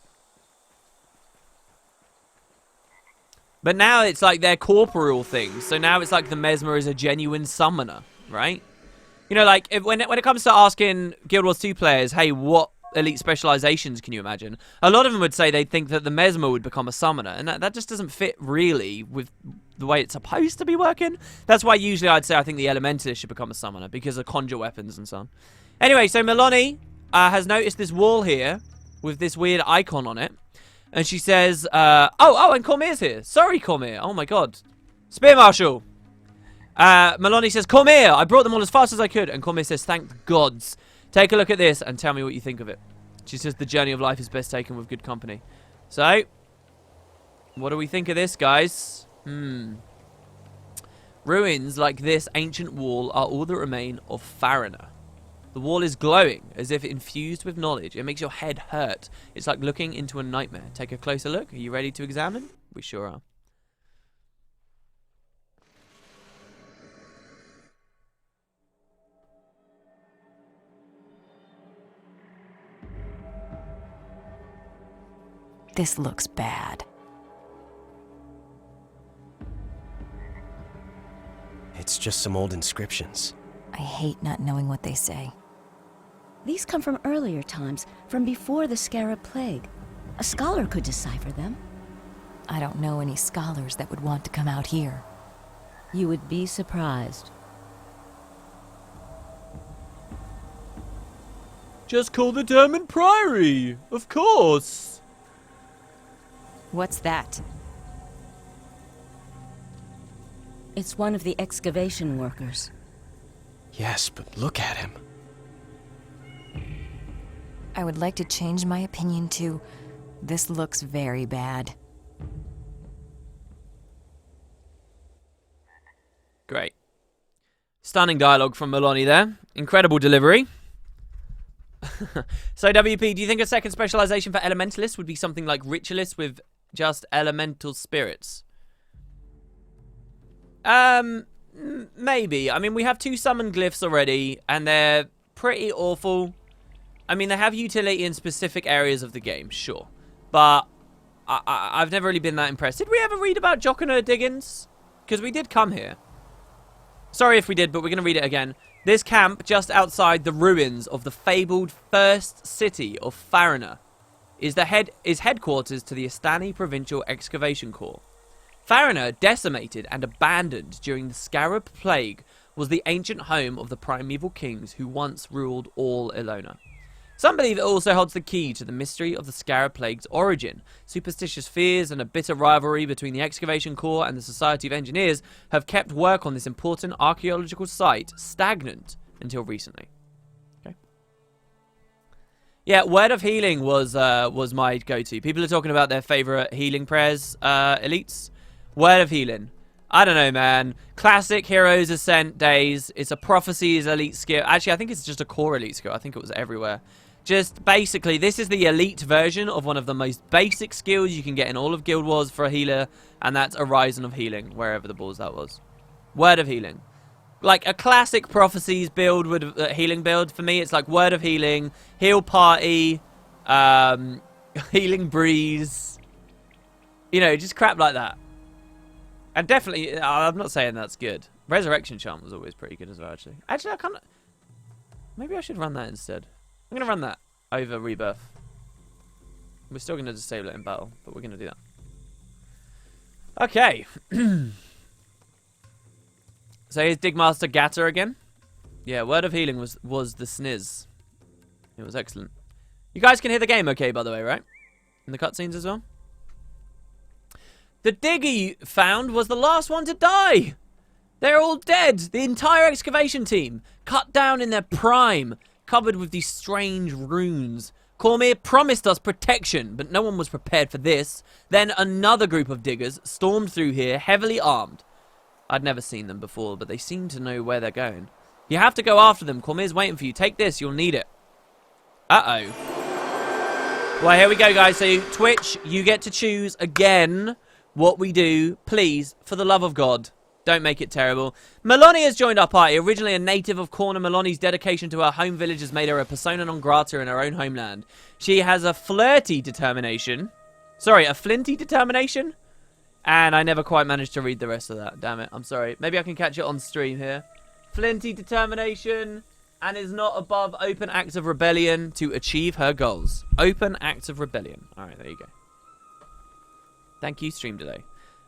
But now it's like they're corporeal things. So now it's like the Mesmer is a genuine summoner, right? You know, like, when it comes to asking Guild Wars 2 players, hey, what elite specializations can you imagine? A lot of them would say they'd think that the Mesmer would become a summoner. And that just doesn't fit, really, with the way it's supposed to be working. That's why usually I'd say I think the Elementalist should become a summoner, because of conjure weapons and so on. Anyway, so Milani has noticed this wall here with this weird icon on it. And she says, oh, and Cormier's here. Sorry, Cormier. Oh, my God. Spear Marshal. Milani says, Cormier, I brought them all as fast as I could. And Cormier says, thank the gods. Take a look at this and tell me what you think of it. She says, the journey of life is best taken with good company. So, What do we think of this, guys? Ruins like this ancient wall are all that remain of Farina. The wall is glowing, as if infused with knowledge. It makes your head hurt. It's like looking into a nightmare. Take a closer look. Are you ready to examine? We sure are. This looks bad. It's just some old inscriptions. I hate not knowing what they say. These come from earlier times, from before the Scarab Plague. A scholar could decipher them. I don't know any scholars that would want to come out here. You would be surprised. Just call the Dermot Priory, of course. What's that? It's one of the excavation workers. Yes, but look at him. I would like to change my opinion to, this looks very bad. Great. Stunning dialogue from Maloney there. Incredible delivery. So, WP, do you think a second specialization for Elementalists would be something like Ritualists with just elemental spirits? Maybe. I mean, we have 2 summon glyphs already, and they're pretty awful. I mean, they have utility in specific areas of the game, sure. But I've never really been that impressed. Did we ever read about Jockiner Diggins? Because we did come here. Sorry if we did, but we're going to read it again. This camp, just outside the ruins of the fabled first city of Farina, is headquarters to the Estani Provincial Excavation Corps. Farina, decimated and abandoned during the Scarab Plague, was the ancient home of the primeval kings who once ruled all Ilona. Some believe it also holds the key to the mystery of the Scarab Plague's origin. Superstitious fears and a bitter rivalry between the Excavation Corps and the Society of Engineers have kept work on this important archaeological site stagnant until recently. Okay. Yeah, Word of Healing was my go-to. People are talking about their favorite healing prayers, elites. Word of Healing. I don't know, man. Classic Heroes Ascent days. It's a Prophecies elite skill. Actually, I think it's just a core elite skill. I think it was everywhere. Just basically, this is the elite version of one of the most basic skills you can get in all of Guild Wars for a healer, and that's Horizon of Healing, wherever the balls that was. Word of Healing. Like a classic Prophecies build, with healing build, for me, it's like Word of Healing, Heal Party, Healing Breeze. You know, just crap like that. And definitely, I'm not saying that's good. Resurrection Charm was always pretty good as well, actually. Actually, I can't... Maybe I should run that instead. I'm going to run that over Rebirth. We're still going to disable it in battle, but we're going to do that. Okay. So here's Digmaster Gatter again. Yeah, Word of Healing was the sniz. It was excellent. You guys can hear the game okay, by the way, right? In the cutscenes as well? The digger you found was the last one to die. They're all dead. The entire excavation team. Cut down in their prime. Covered with these strange runes. Cormier promised us protection, but no one was prepared for this. Then another group of diggers stormed through here, heavily armed. I'd never seen them before, but they seem to know where they're going. You have to go after them. Cormier's waiting for you. Take this. You'll need it. Uh-oh. Well, here we go, guys. So, Twitch, you get to choose again what we do. Please, for the love of God, don't make it terrible. Maloney has joined our party. Originally a native of Corner, Maloney's dedication to her home village has made her a persona non grata in her own homeland. She has a flirty determination. Sorry, a flinty determination? And I never quite managed to read the rest of that. Damn it. I'm sorry. Maybe I can catch it on stream here. Flinty determination and is not above open acts of rebellion to achieve her goals. Open acts of rebellion. Alright, there you go. Thank you, Stream Delay.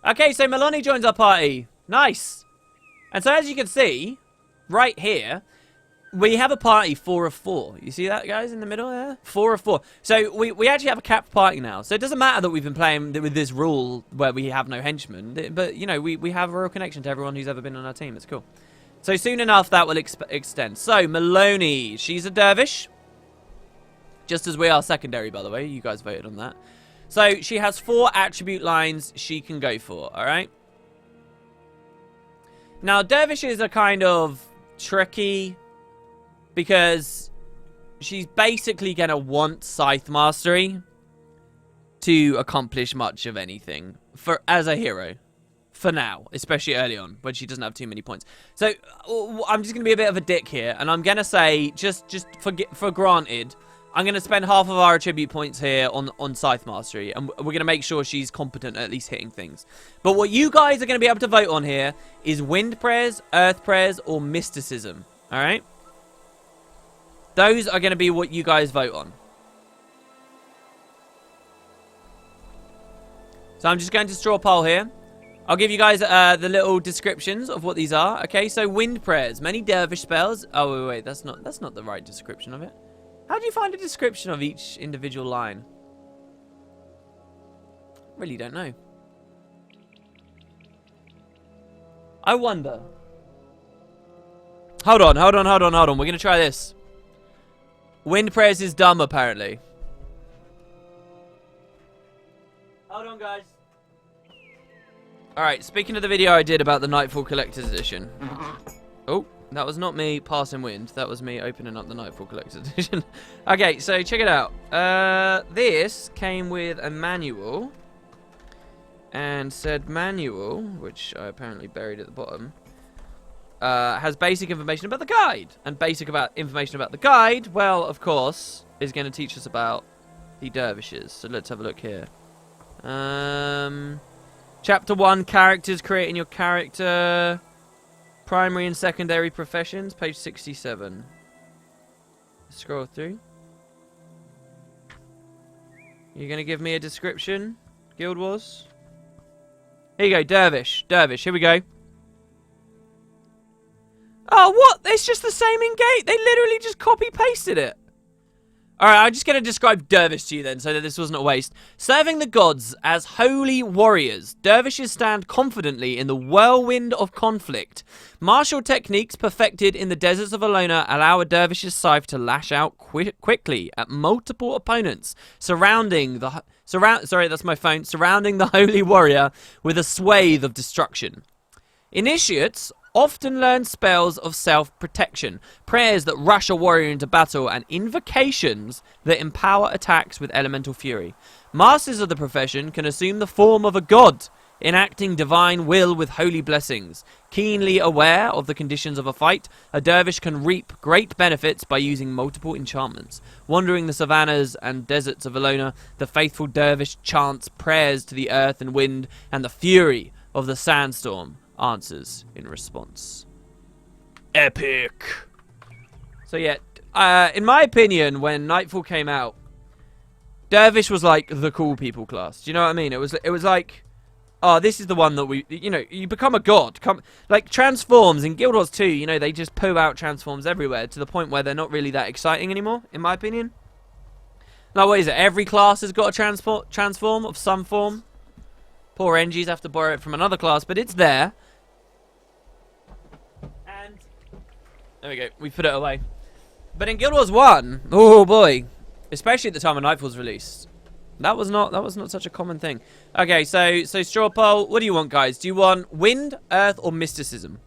Okay, so Maloney joins our party. Nice. And so as you can see, right here, we have a party 4 of 4. You see that, guys, in the middle there? 4 of 4. So we actually have a capped party now. So it doesn't matter that we've been playing with this rule where we have no henchmen. But, you know, we have a real connection to everyone who's ever been on our team. It's cool. So soon enough, that will extend. So, Maloney, she's a dervish. Just as we are secondary, by the way. You guys voted on that. So she has 4 attribute lines she can go for, alright? Now, dervishes are kind of tricky because she's basically going to want Scythe Mastery to accomplish much of anything as a hero. For now, especially early on, when she doesn't have too many points. So, I'm just going to be a bit of a dick here, and I'm going to say, just for granted, I'm going to spend half of our attribute points here on Scythe Mastery, and we're going to make sure she's competent at least hitting things. But what you guys are going to be able to vote on here is Wind Prayers, Earth Prayers, or Mysticism, alright? Those are going to be what you guys vote on. So I'm just going to straw poll here. I'll give you guys the little descriptions of what these are. Okay, so Wind Prayers. Many dervish spells. Oh, wait, that's not the right description of it. How do you find a description of each individual line? Really don't know. I wonder. Hold on. We're going to try this. Wind Prayers is dumb, apparently. Hold on, guys. Alright, speaking of the video I did about the Nightfall Collector's Edition. Oh, that was not me passing wind. That was me opening up the Nightfall Collector's Edition. Okay, so check it out. This came with a manual. And said manual, which I apparently buried at the bottom, has basic information about the guide. And basic information about the guide, well, of course, is going to teach us about the dervishes. So let's have a look here. Chapter 1, characters, creating your character. Primary and secondary professions, page 67. Scroll through. You're going to give me a description, Guild Wars? Here you go, Dervish. Dervish, here we go. Oh, what? It's just the same in-game. They literally just copy-pasted it. Alright, I'm just going to describe Dervish to you then, so that this wasn't a waste. Serving the gods as holy warriors, Dervishes stand confidently in the whirlwind of conflict. Martial techniques perfected in the deserts of Alona allow a Dervish's scythe to lash out quickly at multiple opponents, surrounding the holy warrior with a swathe of destruction. Initiates often learn spells of self-protection, prayers that rush a warrior into battle, and invocations that empower attacks with elemental fury. Masters of the profession can assume the form of a god, enacting divine will with holy blessings. Keenly aware of the conditions of a fight, a dervish can reap great benefits by using multiple enchantments. Wandering the savannas and deserts of Alona, the faithful dervish chants prayers to the earth and wind, and the fury of the sandstorm answers in response. Epic. So yeah, in my opinion, when Nightfall came out, Dervish was like the cool people class. Do you know what I mean? It was like, oh, this is the one that you become a god. Like transforms in Guild Wars 2, they just poo out transforms everywhere to the point where they're not really that exciting anymore, in my opinion. Like, what is it? Every class has got a transform of some form. Poor NGs have to borrow it from another class, but it's there. And there we go. We put it away. But in Guild Wars 1, oh boy, especially at the time when Nightfall's released, that was not such a common thing. Okay, so straw poll. What do you want, guys? Do you want wind, earth, or mysticism?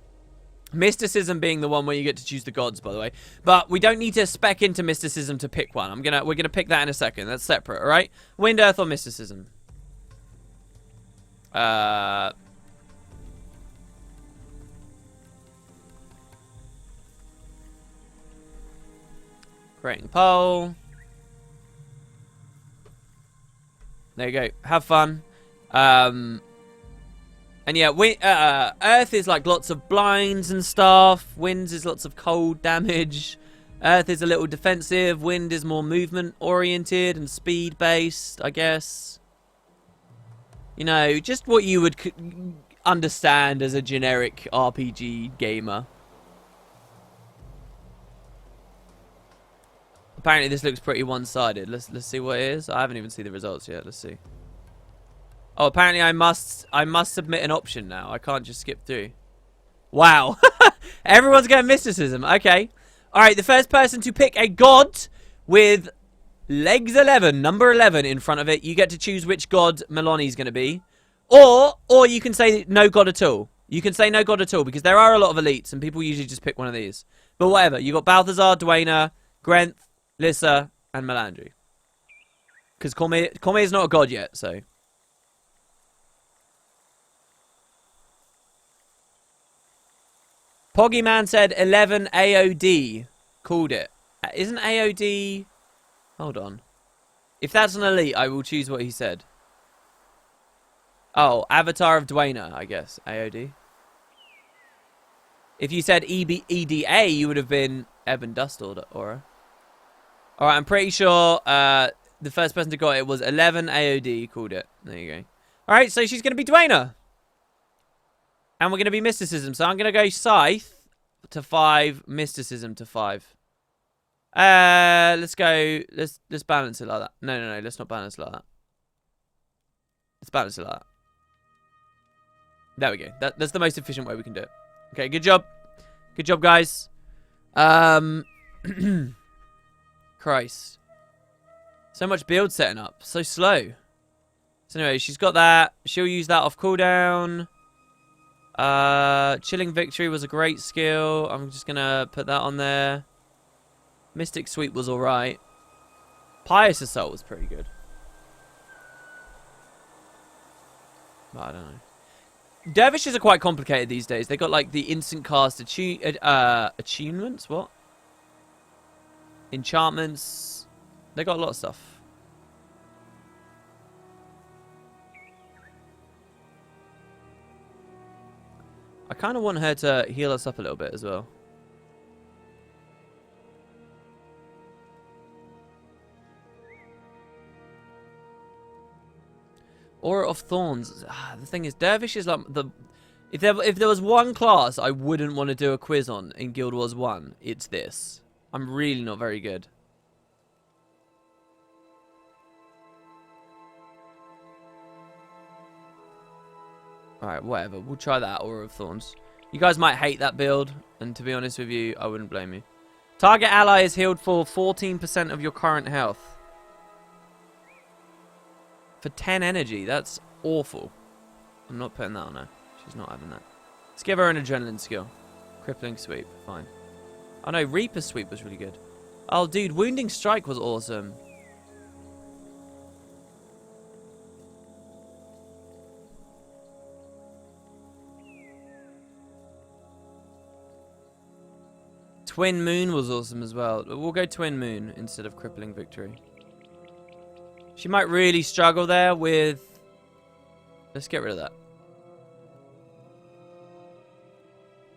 Mysticism being the one where you get to choose the gods, by the way. But we don't need to spec into mysticism to pick one. We're gonna pick that in a second. That's separate, all right? Wind, earth, or mysticism? Creating poll. There you go. Have fun. And yeah, Earth is like lots of blinds and stuff. Winds is lots of cold damage. Earth is a little defensive. Wind is more movement oriented and speed based, I guess. Just what you would understand as a generic RPG gamer. Apparently this looks pretty one-sided. Let's see what it is. I haven't even seen the results yet. Let's see. Oh, apparently I must submit an option now. I can't just skip through. Wow. Everyone's going mysticism. Okay. All right, the first person to pick a god with Legs 11, number 11 in front of it. You get to choose which god Milani's going to be. Or you can say no god at all. You can say no god at all, because there are a lot of elites, and people usually just pick one of these. But whatever. You got Balthazar, Dwayna, Grenth, Lissa, and Melandri. Because Cormier is not a god yet, so... Poggy Man said 11 AOD. Called it. Isn't AOD... Hold on. If that's an elite, I will choose what he said. Oh, Avatar of Dwayna, I guess. AOD. If you said EDA, you would have been Ebon Dust Aura. Alright, I'm pretty sure the first person to got it was 11 AOD. Called it. There you go. Alright, so she's going to be Dwayna. And we're going to be Mysticism. So I'm going to go Scythe to 5, Mysticism to 5. Let's go. Let's balance it like that. No. Let's not balance it like that. Let's balance it like that. There we go. That's the most efficient way we can do it. Okay, good job. Good job, guys. Christ. So much build setting up. So slow. So anyway, she's got that. She'll use that off cooldown. Chilling Victory was a great skill. I'm just gonna put that on there. Mystic Sweep was alright. Pious Assault was pretty good. But I don't know. Dervishes are quite complicated these days. They got like the instant cast attunements. What? Enchantments. They got a lot of stuff. I kind of want her to heal us up a little bit as well. Aura of Thorns. The thing is, Dervish is like the... If there was one class I wouldn't want to do a quiz on in Guild Wars 1, it's this. I'm really not very good. Alright, whatever. We'll try that Aura of Thorns. You guys might hate that build, and to be honest with you, I wouldn't blame you. Target ally is healed for 14% of your current health. For 10 energy, that's awful. I'm not putting that on her. She's not having that. Let's give her an adrenaline skill. Crippling Sweep, fine. Oh no, Reaper Sweep was really good. Oh dude, Wounding Strike was awesome. Twin Moon was awesome as well. We'll go Twin Moon instead of Crippling Victory. She might really struggle there with... Let's get rid of that.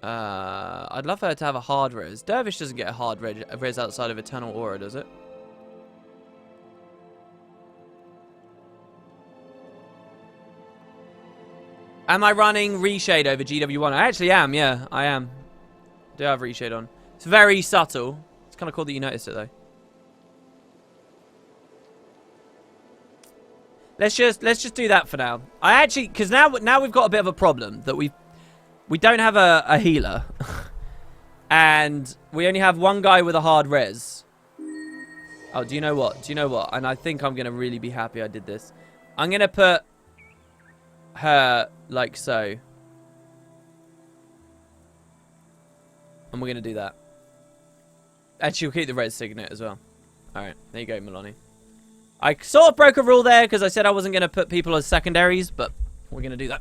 I'd love her to have a hard res. Dervish doesn't get a hard res outside of Eternal Aura, does it? Am I running Reshade over GW1? I actually am, yeah, I am. Do have Reshade on. It's very subtle. It's kind of cool that you noticed it, though. Let's just do that for now. I actually, because now we've got a bit of a problem that we don't have a healer, and we only have one guy with a hard res. Oh, do you know what? Do you know what? And I think I'm gonna really be happy I did this. I'm gonna put her like so, and we're gonna do that. And she'll keep the res signet as well. All right, there you go, Milani. I sort of broke a rule there because I said I wasn't going to put people as secondaries, but we're going to do that.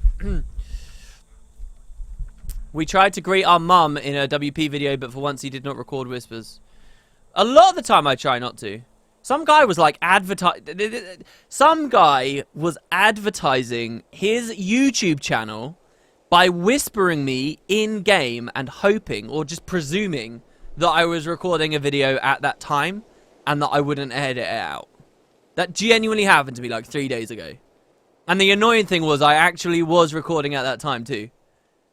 We tried to greet our mum in a WP video, but for once he did not record whispers. A lot of the time I try not to. Some guy was like Some guy was advertising his YouTube channel by whispering me in-game and hoping, or just presuming, that I was recording a video at that time and that I wouldn't edit it out. That genuinely happened to me like 3 days ago. And the annoying thing was I actually was recording at that time too.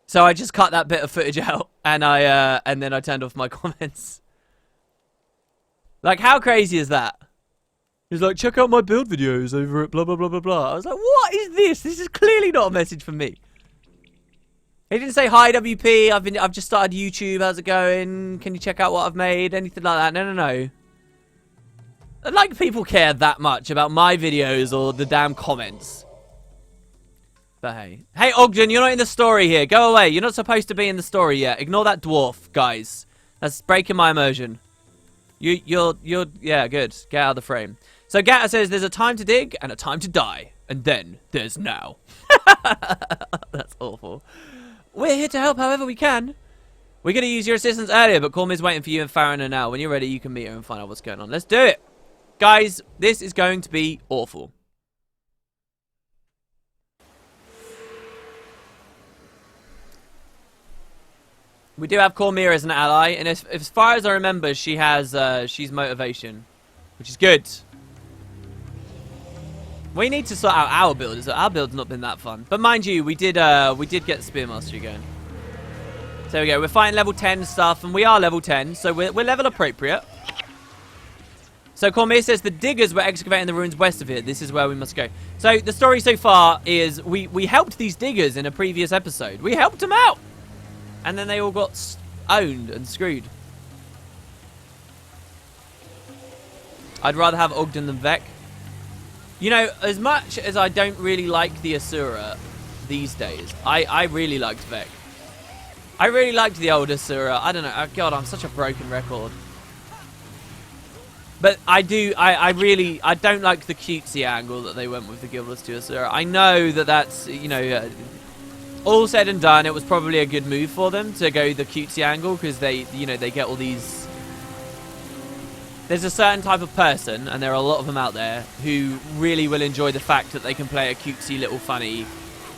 So I just cut that bit of footage out and then I turned off my comments. Like, how crazy is that? He's like, check out my build videos over at blah blah blah blah blah. I was like, what is this? This is clearly not a message from me. He didn't say, hi WP, I've just started YouTube, how's it going? Can you check out what I've made? Anything like that. No. like people care that much about my videos or the damn comments. But hey. Hey, Ogden, you're not in the story here. Go away. You're not supposed to be in the story yet. Ignore that dwarf, guys. That's breaking my immersion. You're, yeah, good. Get out of the frame. So Gatta says there's a time to dig and a time to die. And then there's now. That's awful. We're here to help however we can. We're going to use your assistance earlier, but Cormier's waiting for you and Farina now. When you're ready, you can meet her and find out what's going on. Let's do it. Guys, this is going to be awful. We do have Cormier as an ally, and as far as I remember, she has, she's motivation, which is good. We need to sort out our build. Our build's not been that fun. But mind you, we did get Spear Mastery going. So there we go. We're fighting level 10 stuff, and we are level 10, so we're level appropriate. So Cormier says the diggers were excavating the ruins west of here. This is where we must go. So the story so far is we helped these diggers in a previous episode. We helped them out. And then they all got owned and screwed. I'd rather have Ogden than Vec. You know, as much as I don't really like the Asura these days, I really liked Vec. I really liked the old Asura. I don't know. Oh, God, I'm such a broken record. But I don't like the cutesy angle that they went with the Guild Wars 2 Asura. I know that that's, you know, all said and done, it was probably a good move for them to go the cutesy angle because they, you know, they get all these. There's a certain type of person, and there are a lot of them out there, who really will enjoy the fact that they can play a cutesy little funny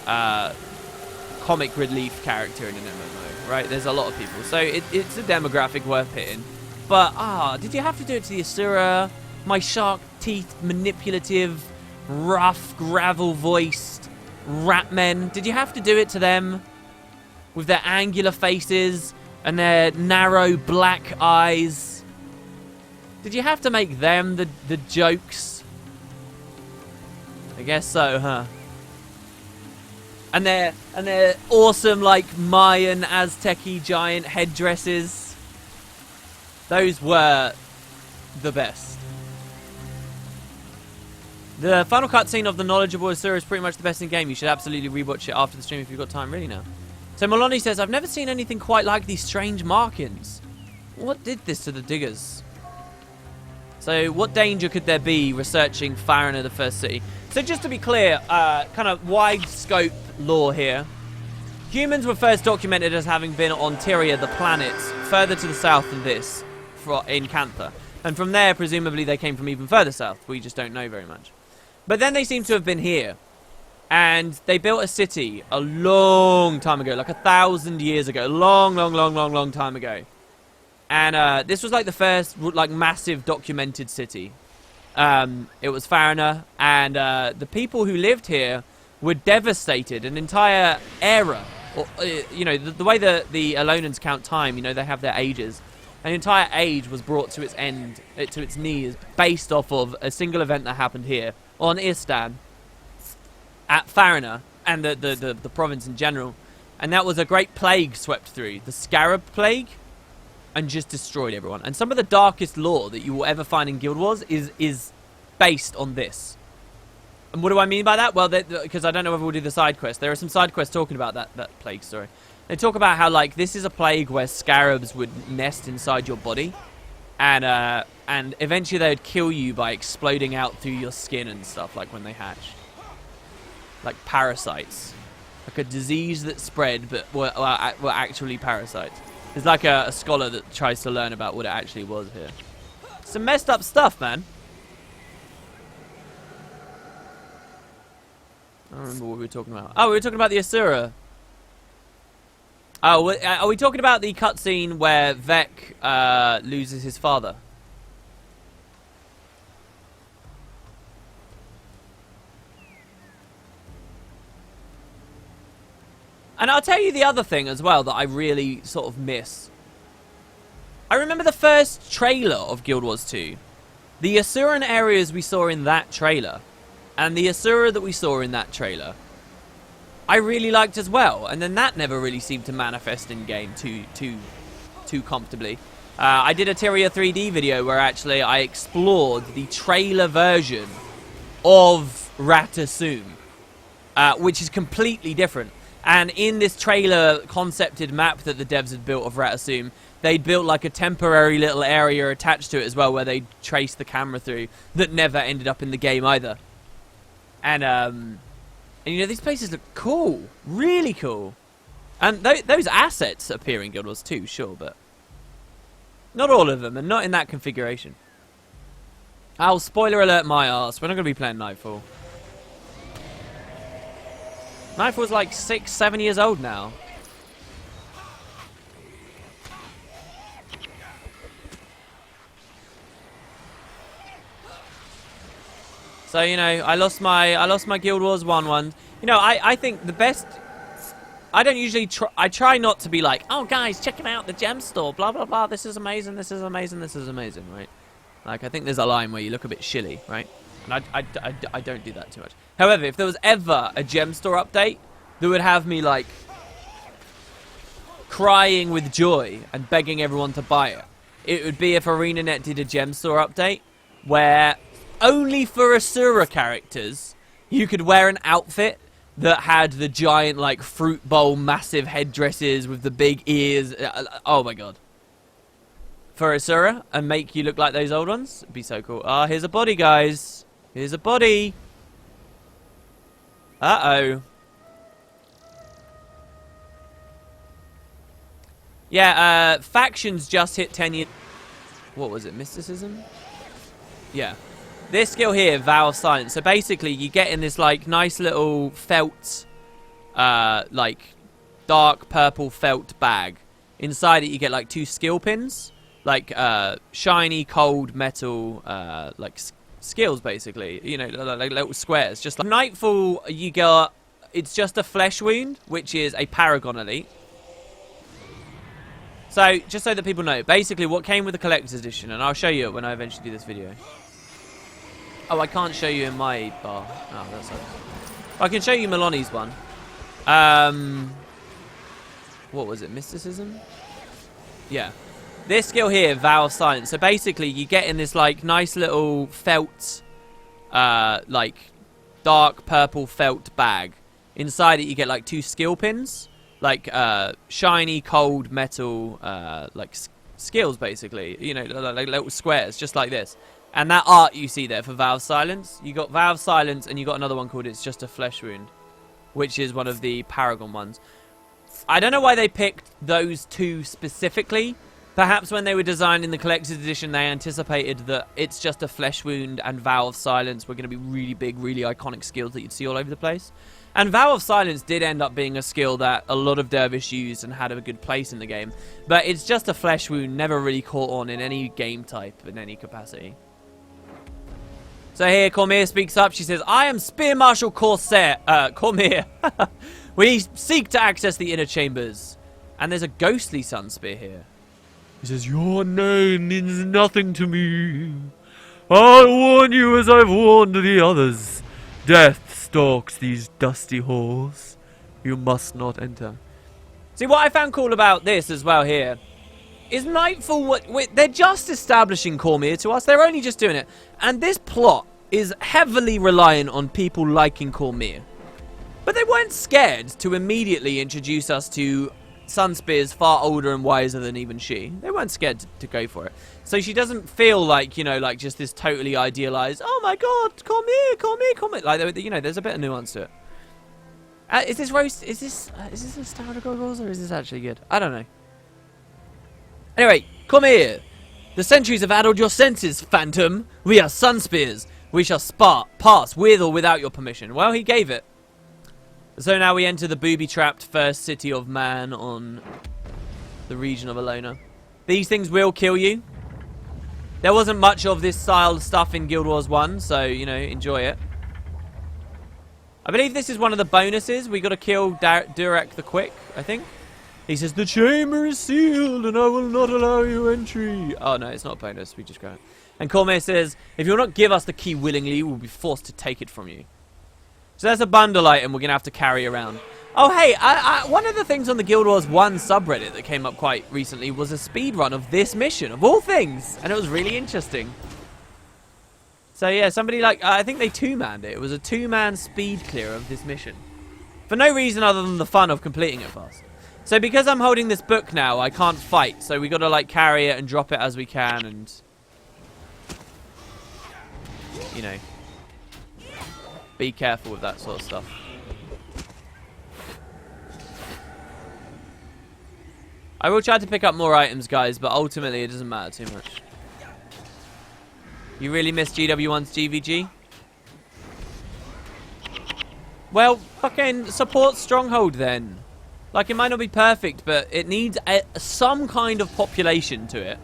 comic relief character in an MMO, right? There's a lot of people. So it's a demographic worth hitting. But, did you have to do it to the Asura? My shark teeth, manipulative, rough, gravel-voiced rat men. Did you have to do it to them? With their angular faces and their narrow black eyes? Did you have to make them the jokes? I guess so, huh? And their awesome, like, Mayan, Aztec-y giant headdresses. Those were the best. The final cutscene of the knowledgeable Asura is pretty much the best in the game. You should absolutely rewatch it after the stream if you've got time, really now. So Maloney says, I've never seen anything quite like these strange markings. What did this to the diggers? So what danger could there be researching Farina, the first city? So just to be clear, kind of wide scope lore here. Humans were first documented as having been on Tyria, the planet, further to the south than this, in Cantha. And from there, presumably, they came from even further south. We just don't know very much. But then they seem to have been here. And they built a city a long time ago, like 1,000 years ago. Long time ago. And this was like the first like massive documented city. It was Farina, and the people who lived here were devastated. An entire era, or, you know, the way the Alonans count time, you know, they have their ages. An entire age was brought to its end, to its knees, based off of a single event that happened here on Istan, at Farina, and the province in general. And that was a great plague swept through, the Scarab Plague, and just destroyed everyone. And some of the darkest lore that you will ever find in Guild Wars is based on this. And what do I mean by that? Well, because I don't know if we'll do the side quest. There are some side quests talking about that plague story. They talk about how, like, this is a plague where scarabs would nest inside your body, and eventually they would kill you by exploding out through your skin and stuff, like when they hatch. Like parasites. Like a disease that spread, but were actually parasites. There's like a scholar that tries to learn about what it actually was here. Some messed up stuff, man. I don't remember what we were talking about. Oh, we were talking about the Asura. Oh, are we talking about the cutscene where Vec loses his father? And I'll tell you the other thing as well that I really sort of miss. I remember the first trailer of Guild Wars 2. The Asuran areas we saw in that trailer, and the Asura that we saw in that trailer, I really liked as well. And then that never really seemed to manifest in game too comfortably. I did a Tyria 3D video where actually I explored the trailer version of Ratasum, which is completely different. And in this trailer concepted map that the devs had built of Ratasum, they'd built like a temporary little area attached to it as well where they traced the camera through that never ended up in the game either. And you know, these places look cool. Really cool. And those assets appear in Guild Wars 2, sure, but not all of them, and not in that configuration. I'll spoiler alert my arse. We're not going to be playing Nightfall. Nightfall's like 6, 7 years old now. So, you know, I lost my Guild Wars 1 one. You know, I think the best... I don't usually I try not to be like, oh guys, check out the gem store, blah blah blah, this is amazing, this is amazing, this is amazing, right? Like, I think there's a line where you look a bit shilly, right? And I don't do that too much. However, if there was ever a gem store update that would have me like crying with joy and begging everyone to buy it, it would be if ArenaNet did a gem store update where only for Asura characters you could wear an outfit that had the giant, like, fruit bowl, massive headdresses with the big ears. Oh, my God. For Asura, and make you look like those old ones. It'd be so cool. Ah, here's a body, guys. Here's a body. Uh-oh. Yeah, factions just hit 10 years... What was it, mysticism? Yeah. This skill here, Vow of Silence. So basically, you get in this like nice little felt, like dark purple felt bag. Inside it, you get like 2 skill pins, like shiny cold metal, like skills basically. You know, like little squares. Just like Nightfall, you got. It's just a flesh wound, which is a Paragon Elite. So just so that people know, basically what came with the collector's edition, and I'll show you it when I eventually do this video. Oh, I can't show you in my bar. Oh, that sucks. I can show you Maloney's one. What was it? Mysticism? Yeah. This skill here, Vow of Silence. So basically, you get in this like nice little felt, like dark purple felt bag. Inside it, you get like 2 skill pins, like shiny cold metal, like skills basically. You know, like little squares, just like this. And that art you see there for Vow of Silence, you got Vow of Silence, and you got another one called It's Just a Flesh Wound, which is one of the Paragon ones. I don't know why they picked those 2 specifically. Perhaps when they were designing the collector's edition, they anticipated that It's Just a Flesh Wound and Vow of Silence were going to be really big, really iconic skills that you'd see all over the place. And Vow of Silence did end up being a skill that a lot of Dervish used and had a good place in the game. But It's Just a Flesh Wound never really caught on in any game type, in any capacity. So here, Cormier speaks up. She says, I am Spear Marshal Cormier. We seek to access the inner chambers. And there's a ghostly sun spear here. He says, your name means nothing to me. I'll warn you as I've warned the others. Death stalks these dusty halls. You must not enter. See, what I found cool about this as well here is Nightfall, they're just establishing Cormier to us. They're only just doing it. And this plot is heavily reliant on people liking Cormier. But they weren't scared to immediately introduce us to Sunspears far older and wiser than even she. They weren't scared to go for it. So she doesn't feel like, you know, like just this totally idealized, oh my god, Cormier. Like, you know, there's a bit of nuance to it. Is this nostalgia goggles or is this actually good? I don't know. Anyway, come here. The centuries have addled your senses, Phantom. We are Sunspears. We shall pass with or without your permission. Well, he gave it. So now we enter the booby-trapped first city of man on the region of Alona. These things will kill you. There wasn't much of this style of stuff in Guild Wars 1, so, you know, enjoy it. I believe this is one of the bonuses. We got to kill Durek the Quick, I think. He says, the chamber is sealed and I will not allow you entry. Oh, no, it's not a bonus. We just grab it. And Cormier says, if you'll not give us the key willingly, we'll be forced to take it from you. So that's a bundle item we're going to have to carry around. Oh, hey, one of the things on the Guild Wars 1 subreddit that came up quite recently was a speed run of this mission, of all things. And it was really interesting. So, yeah, somebody like... I think they two-manned it. It was a two-man speed clear of this mission. For no reason other than the fun of completing it fast. So, because I'm holding this book now, I can't fight. So, we got to, like, carry it and drop it as we can and... You know... Be careful with that sort of stuff. I will try to pick up more items, guys, but ultimately it doesn't matter too much. You really miss GW1's GVG? Well, fucking support Stronghold then. Like, it might not be perfect, but it needs some kind of population to it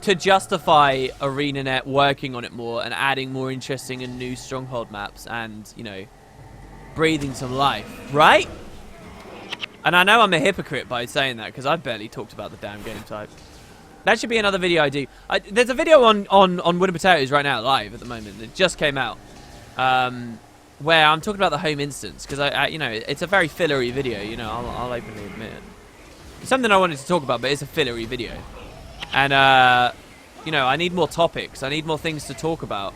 to justify ArenaNet working on it more and adding more interesting and new Stronghold maps and, you know, breathing some life, right? And I know I'm a hypocrite by saying that because I've barely talked about the damn game type. That should be another video I do. There's a video on Wood and Potatoes right now, live at the moment. It just came out. Where I'm talking about the home instance because, you know, it's a very fillery video, you know, I'll openly admit it. It's something I wanted to talk about, but it's a fillery video. And, you know, I need more topics. I need more things to talk about.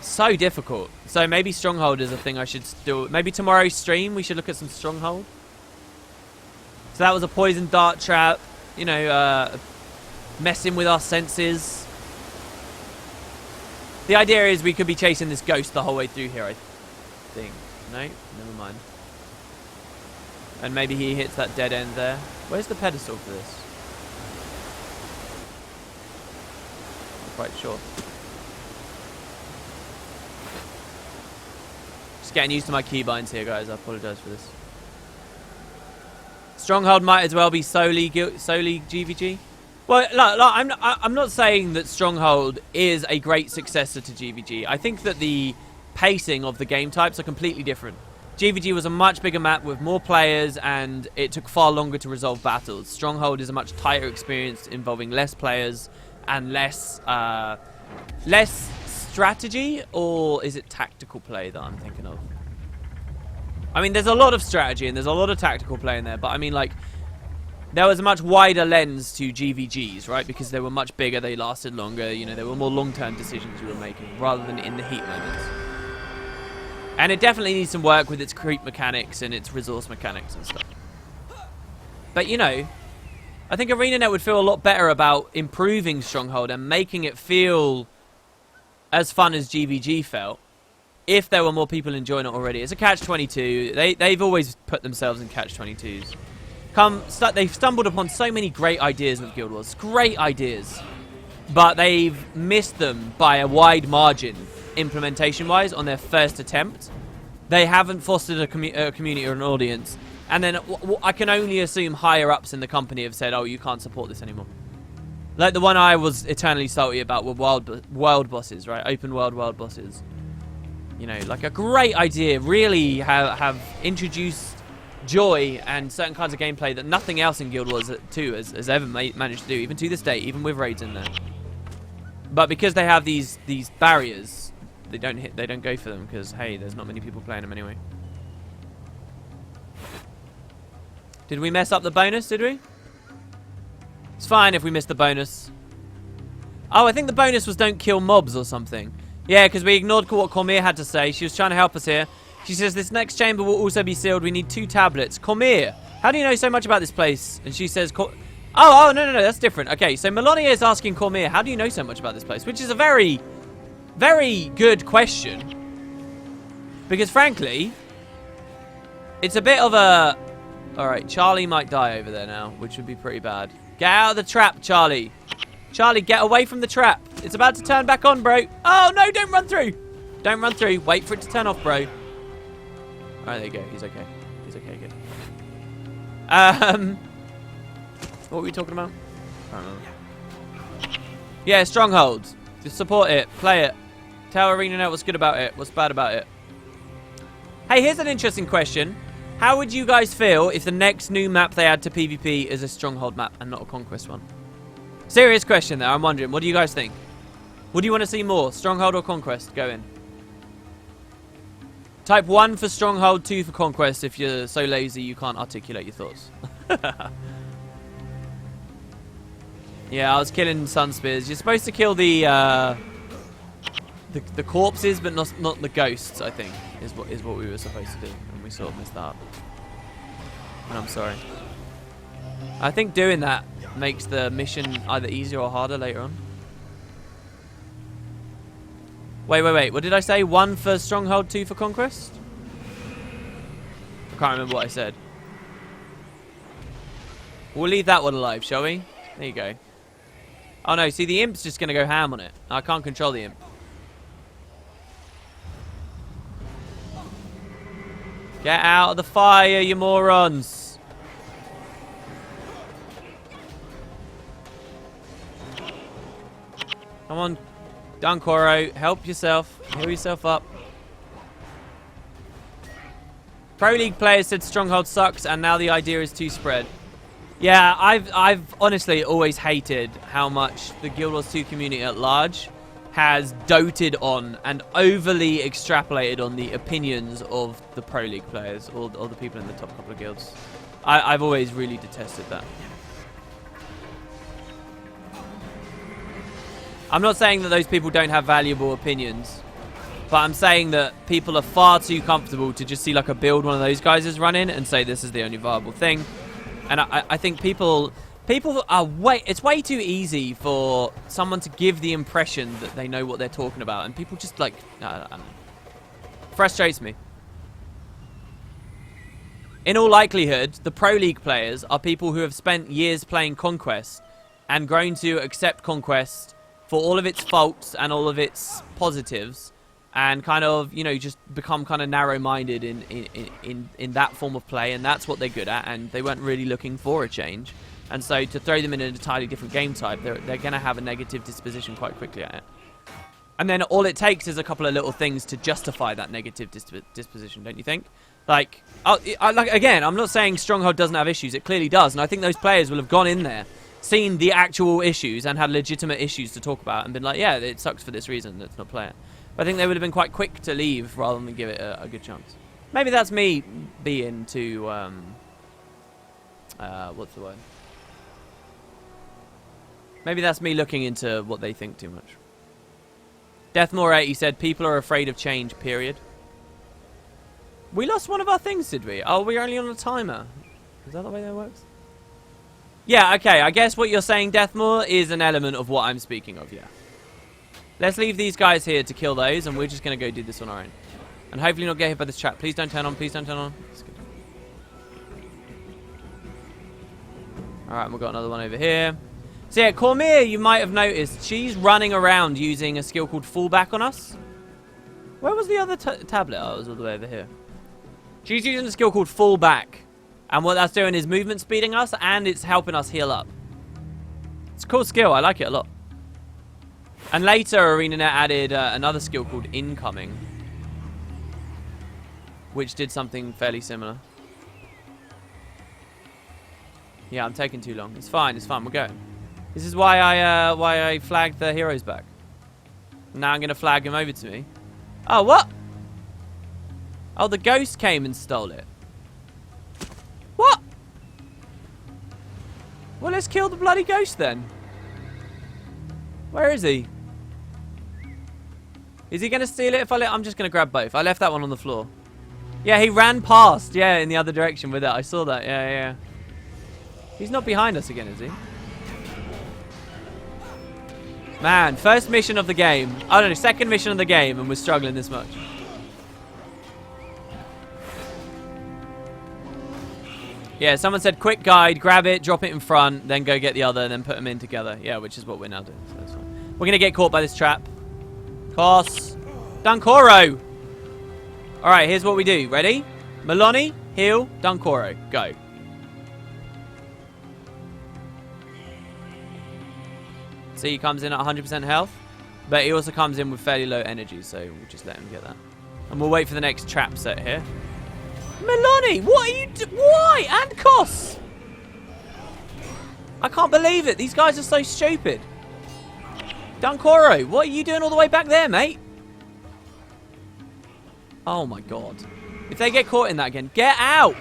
So difficult. So maybe Stronghold is a thing I should do. Maybe tomorrow's stream we should look at some Stronghold. So that was a poison dart trap. You know, messing with our senses. The idea is we could be chasing this ghost the whole way through here, I think. No? Never mind. And maybe he hits that dead end there. Where's the pedestal for this? Not quite sure. Just getting used to my keybinds here, guys. I apologise for this. Stronghold might as well be solely GVG. Well, look, I'm not saying that Stronghold is a great successor to GVG. I think that the pacing of the game types are completely different. GVG was a much bigger map with more players, and it took far longer to resolve battles. Stronghold is a much tighter experience involving less players and less strategy, or is it tactical play that I'm thinking of? I mean, there's a lot of strategy and there's a lot of tactical play in there, but I mean, like, there was a much wider lens to GVGs, right? Because they were much bigger, they lasted longer, you know, there were more long-term decisions you were making rather than in the heat moments. And it definitely needs some work with its creep mechanics and its resource mechanics and stuff. But, you know, I think ArenaNet would feel a lot better about improving Stronghold and making it feel as fun as GVG felt if there were more people enjoying it already. It's a catch-22. They've always put themselves in catch-22s. They've stumbled upon so many great ideas with Guild Wars. Great ideas. But they've missed them by a wide margin, implementation-wise, on their first attempt. They haven't fostered a community or an audience. And then I can only assume higher-ups in the company have said, oh, you can't support this anymore. Like the one I was eternally salty about were world bosses, right? Open world bosses. You know, like a great idea. Really have introduced joy and certain kinds of gameplay that nothing else in Guild Wars 2 has ever managed to do, even to this day, even with raids in there. But because they have these barriers, they don't go for them because, hey, there's not many people playing them anyway. Did we mess up the bonus, did we? It's fine if we missed the bonus. Oh, I think the bonus was don't kill mobs or something. Yeah, because we ignored what Cormier had to say. She was trying to help us here. She says, this next chamber will also be sealed. We need 2 tablets. Cormier, how do you know so much about this place? And she says, oh, no, that's different. Okay, so Melania is asking Cormier, how do you know so much about this place? Which is a very, very good question. Because, frankly, it's a bit of a... Alright, Charlie might die over there now, which would be pretty bad. Get out of the trap, Charlie. Charlie, get away from the trap. It's about to turn back on, bro. Oh, no, don't run through. Don't run through. Wait for it to turn off, bro. Alright, there you go. He's okay. He's okay, good. What were we talking about? I don't know. Yeah, Stronghold. Just support it. Play it. Tell ArenaNet what's good about it. What's bad about it. Hey, here's an interesting question. How would you guys feel if the next new map they add to PvP is a Stronghold map and not a Conquest one? Serious question there. I'm wondering. What do you guys think? Would you want to see more? Stronghold or Conquest? Go in. Type 1 for Stronghold, 2 for Conquest if you're so lazy you can't articulate your thoughts. Yeah, I was killing sun spears. You're supposed to kill the corpses, but not the ghosts, I think, is what we were supposed to do. And we sort of missed that up. And I'm sorry. I think doing that makes the mission either easier or harder later on. Wait. What did I say? 1 for Stronghold, 2 for Conquest? I can't remember what I said. We'll leave that one alive, shall we? There you go. Oh no, see, the imp's just going to go ham on it. I can't control the imp. Get out of the fire, you morons! Come on, Dunkoro, help yourself. Heal yourself up. Pro League players said Stronghold sucks, and now the idea is to spread. Yeah, I've honestly always hated how much the Guild Wars 2 community at large has doted on and overly extrapolated on the opinions of the Pro League players or the people in the top couple of guilds. I've always really detested that. I'm not saying that those people don't have valuable opinions, but I'm saying that people are far too comfortable to just see like a build one of those guys is running and say this is the only viable thing. And I think people are it's way too easy for someone to give the impression that they know what they're talking about, and people just like I don't know. Frustrates me. In all likelihood, the Pro League players are people who have spent years playing Conquest and grown to accept Conquest for all of its faults and all of its positives, and kind of, you know, just become kind of narrow-minded in that form of play, and that's what they're good at, and they weren't really looking for a change. And so to throw them in an entirely different game type, they're going to have a negative disposition quite quickly at it. And then all it takes is a couple of little things to justify that negative disposition, don't you think? Like, again, I'm not saying Stronghold doesn't have issues. It clearly does, and I think those players will have gone in there, seen the actual issues, and had legitimate issues to talk about, and been like, yeah, it sucks for this reason, let's not play it. I think they would have been quite quick to leave rather than give it a good chance. Maybe that's me being too, what's the word? Maybe that's me looking into what they think too much. Deathmore80 said, people are afraid of change, period. We lost one of our things, did we? Oh, we're only on a timer. Is that the way that works? Yeah, okay, I guess what you're saying, Deathmore, is an element of what I'm speaking of, yeah. Let's leave these guys here to kill those, and we're just going to go do this on our own. And hopefully not get hit by this trap. Please don't turn on. Please don't turn on. That's good. Alright, we've got another one over here. So yeah, Cormier, you might have noticed, she's running around using a skill called Fallback on us. Where was the other tablet? Oh, it was all the way over here. She's using a skill called Fallback. And what that's doing is movement speeding us, and it's helping us heal up. It's a cool skill. I like it a lot. And later, ArenaNet added another skill called Incoming, which did something fairly similar. Yeah, I'm taking too long. It's fine. It's fine. We're going. This is why I flagged the heroes back. Now I'm going to flag him over to me. Oh, what? Oh, the ghost came and stole it. What? Well, let's kill the bloody ghost then. Where is he? Is he going to steal it if I'm just going to grab both. I left that one on the floor. Yeah, he ran past. Yeah, in the other direction with it. I saw that. Yeah. He's not behind us again, is he? Man, first mission of the game. I don't know, second mission of the game, and we're struggling this much. Yeah, someone said quick guide, grab it, drop it in front, then go get the other, and then put them in together. Yeah, which is what we're now doing. So that's fine. We're going to get caught by this trap. Kos. Dunkoro. Alright, here's what we do. Ready? Maloney, heal, Dunkoro. Go. See, he comes in at 100% health, but he also comes in with fairly low energy, so we'll just let him get that. And we'll wait for the next trap set here. Melanie, what are you why? And Kos! I can't believe it. These guys are so stupid. Dunkoro, what are you doing all the way back there, mate? Oh my god. If they get caught in that again, get out!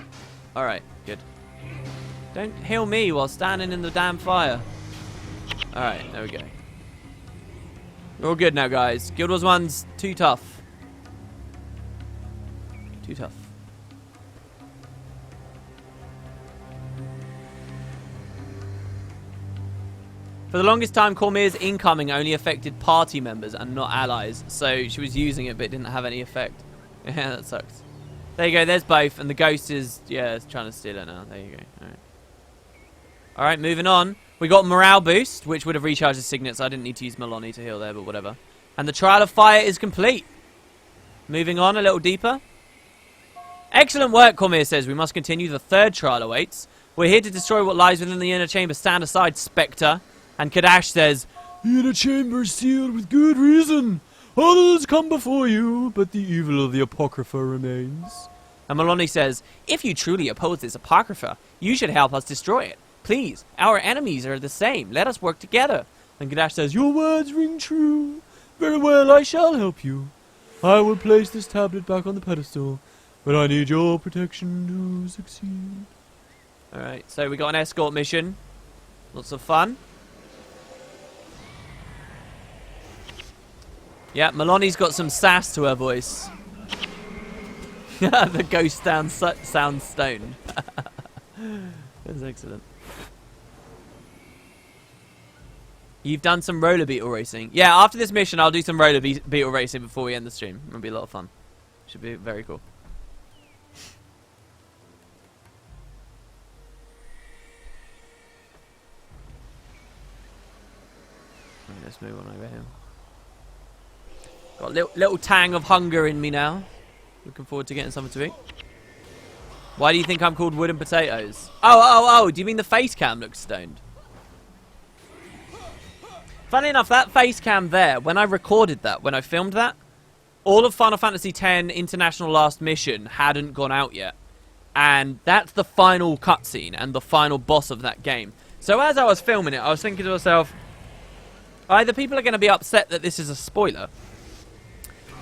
Alright, good. Don't heal me while standing in the damn fire. Alright, there we go. We're all good now, guys. Guild Wars 1's too tough. Too tough. For the longest time, Cormier's incoming only affected party members and not allies. So she was using it, but it didn't have any effect. Yeah, that sucks. There you go, there's both. And the ghost is, yeah, it's trying to steal it now. There you go. Alright. Alright, moving on. We got morale boost, which would have recharged the signets. I didn't need to use Maloney to heal there, but whatever. And the Trial of Fire is complete. Moving on a little deeper. Excellent work, Cormier says. We must continue. The third trial awaits. We're here to destroy what lies within the inner chamber. Stand aside, Spectre. And Kadash says, the inner chamber is sealed with good reason. Others come before you, but the evil of the Apocrypha remains. And Maloney says, if you truly oppose this Apocrypha, you should help us destroy it. Please, our enemies are the same. Let us work together. And Kadash says, your words ring true. Very well, I shall help you. I will place this tablet back on the pedestal, but I need your protection to succeed. Alright, so we got an escort mission. Lots of fun. Yeah, Maloney's got some sass to her voice. The ghost sounds stoned. That's excellent. You've done some roller beetle racing. Yeah, after this mission, I'll do some roller beetle racing before we end the stream. It'll be a lot of fun. Should be very cool. Right, let's move on over here. Got a little tang of hunger in me now. Looking forward to getting something to eat. Why do you think I'm called Wooden Potatoes? Oh, do you mean the face cam looks stoned? Funny enough, that face cam there, when I recorded that, when I filmed that, all of Final Fantasy X International Last Mission hadn't gone out yet. And that's the final cutscene and the final boss of that game. So as I was filming it, I was thinking to myself, either people are going to be upset that this is a spoiler,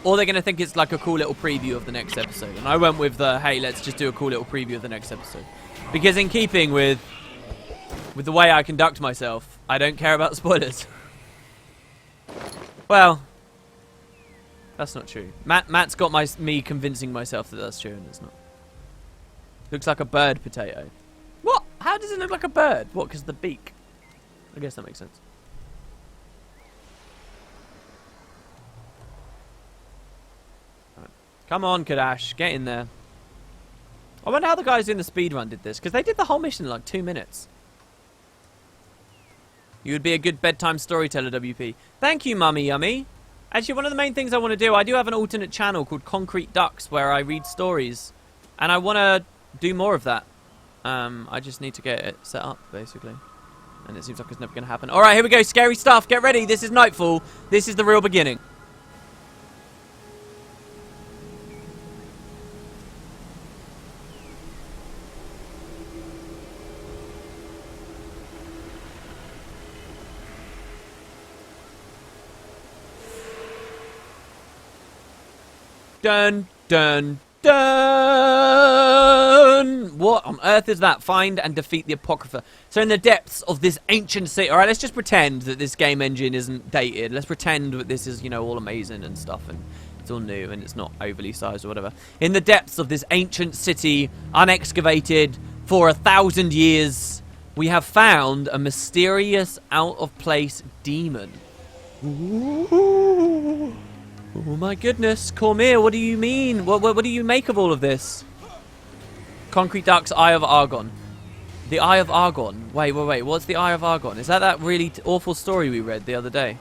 or they're going to think it's like a cool little preview of the next episode. And I went with the, hey, let's just do a cool little preview of the next episode. Because in keeping with the way I conduct myself, I don't care about spoilers. Well, that's not true. Matt's got me convincing myself that that's true, and it's not. Looks like a bird potato. What? How does it look like a bird? What, because of the beak? I guess that makes sense. Come on, Kadash. Get in there. I wonder how the guys doing the speedrun did this, because they did the whole mission in like 2 minutes. You would be a good bedtime storyteller, WP. Thank you, Mummy Yummy. Actually, one of the main things I want to do, I do have an alternate channel called Concrete Ducks, where I read stories. And I want to do more of that. I just need to get it set up, basically. And it seems like it's never going to happen. Alright, here we go. Scary stuff. Get ready. This is Nightfall. This is the real beginning. Dun, dun, dun! What on earth is that? Find and defeat the Apocrypha. So in the depths of this ancient city... Alright, let's just pretend that this game engine isn't dated. Let's pretend that this is, you know, all amazing and stuff. And it's all new and it's not overly sized or whatever. In the depths of this ancient city, unexcavated for 1,000 years, we have found a mysterious, out-of-place demon. Ooh. Oh my goodness, Cormier, what do you mean? What do you make of all of this? Concrete Duck's Eye of Argon. The Eye of Argon. Wait, what's the Eye of Argon? Is that really awful story we read the other day?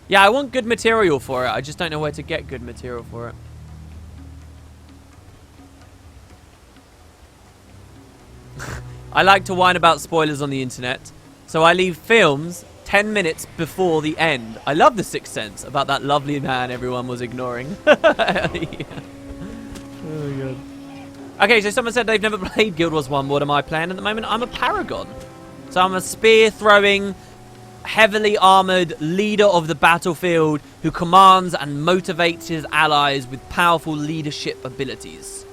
Yeah, I want good material for it. I just don't know where to get good material for it. I like to whine about spoilers on the internet, so I leave films 10 minutes before the end. I love The Sixth Sense about that lovely man everyone was ignoring. Yeah. Oh my god. Okay, so someone said they've never played Guild Wars 1. What am I playing at the moment? I'm a Paragon. So I'm a spear-throwing, heavily armored leader of the battlefield who commands and motivates his allies with powerful leadership abilities.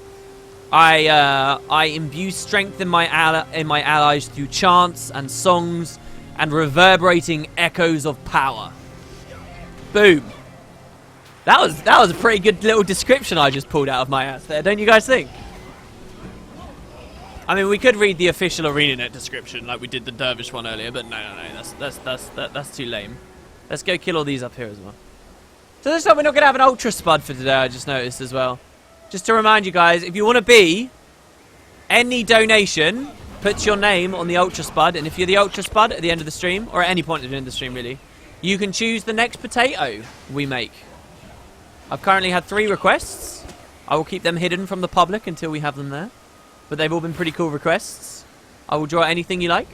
I imbue strength in my allies through chants and songs and reverberating echoes of power. Boom. That was a pretty good little description I just pulled out of my ass there, don't you guys think? I mean, we could read the official ArenaNet description like we did the Dervish one earlier, but no, that's too lame. Let's go kill all these up here as well. So this time we're not going to have an Ultra Spud for today, I just noticed as well. Just to remind you guys, if you want to be any donation, puts your name on the Ultra Spud, and if you're the Ultra Spud at the end of the stream, or at any point at the end of the stream really, you can choose the next potato we make. I've currently had 3 requests. I will keep them hidden from the public until we have them there. But they've all been pretty cool requests. I will draw anything you like.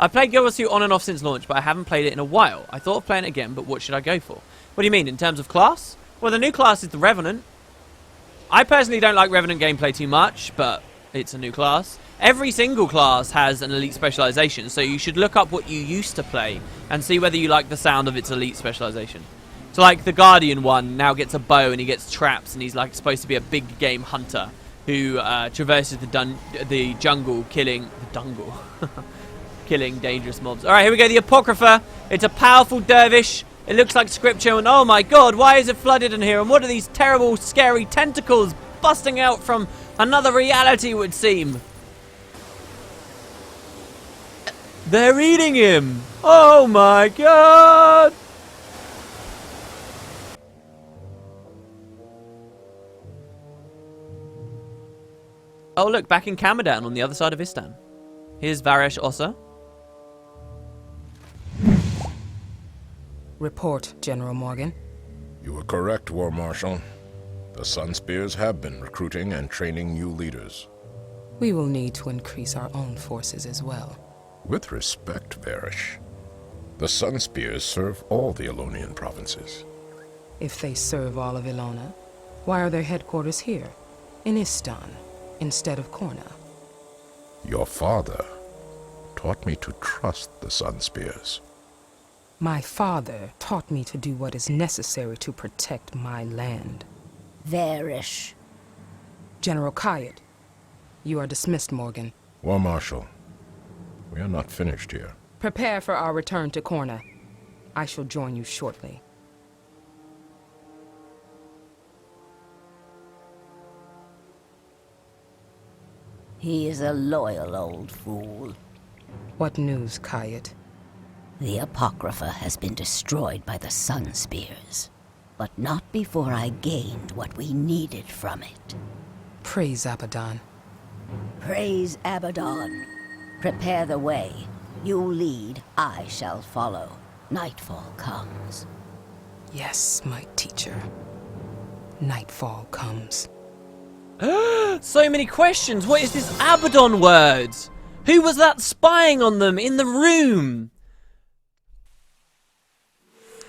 I've played Guild Wars 2 on and off since launch, but I haven't played it in a while. I thought of playing it again, but what should I go for? What do you mean, in terms of class? Well, the new class is the Revenant. I personally don't like Revenant gameplay too much, but it's a new class. Every single class has an elite specialization, so you should look up what you used to play and see whether you like the sound of its elite specialization. So, like, the Guardian one now gets a bow and he gets traps, and he's, like, supposed to be a big game hunter who traverses the jungle, killing dangerous mobs. All right, here we go. The Apocrypha. It's a powerful dervish. It looks like scripture, and oh my god, why is it flooded in here? And what are these terrible, scary tentacles busting out from another reality, it would seem? They're eating him. Oh my god. Oh, look, back in Kamadan on the other side of Istan. Here's Varesh Ossa. Report, General Morgan. You were correct, War Marshal. The Sun Spears have been recruiting and training new leaders. We will need to increase our own forces as well. With respect, Varesh, the Sun Spears serve all the Elonian provinces. If they serve all of Ilona, why are their headquarters here, in Istan, instead of Korna? Your father taught me to trust the Sun Spears. My father taught me to do what is necessary to protect my land. Varish. General Kayat, you are dismissed, Morgan. War Marshal, we are not finished here. Prepare for our return to Korna. I shall join you shortly. He is a loyal old fool. What news, Kayat? The Apocrypha has been destroyed by the Sun Spears, but not before I gained what we needed from it. Praise Abaddon. Praise Abaddon. Prepare the way. You lead, I shall follow. Nightfall comes. Yes, my teacher. Nightfall comes. So many questions. What is this Abaddon word? Who was that spying on them in the room?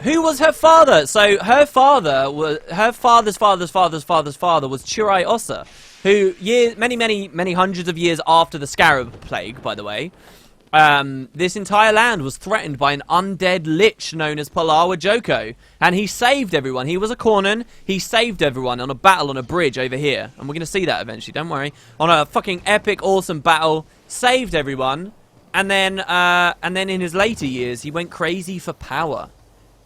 Who was her father? So her father was her father's father was Churai Ossa, who many hundreds of years after the Scarab Plague, by the way, this entire land was threatened by an undead lich known as Palawa Joko, and he saved everyone. He was a Cornan. He saved everyone on a battle on a bridge over here, and we're gonna see that eventually. Don't worry. On a fucking epic, awesome battle, saved everyone, and then in his later years, he went crazy for power.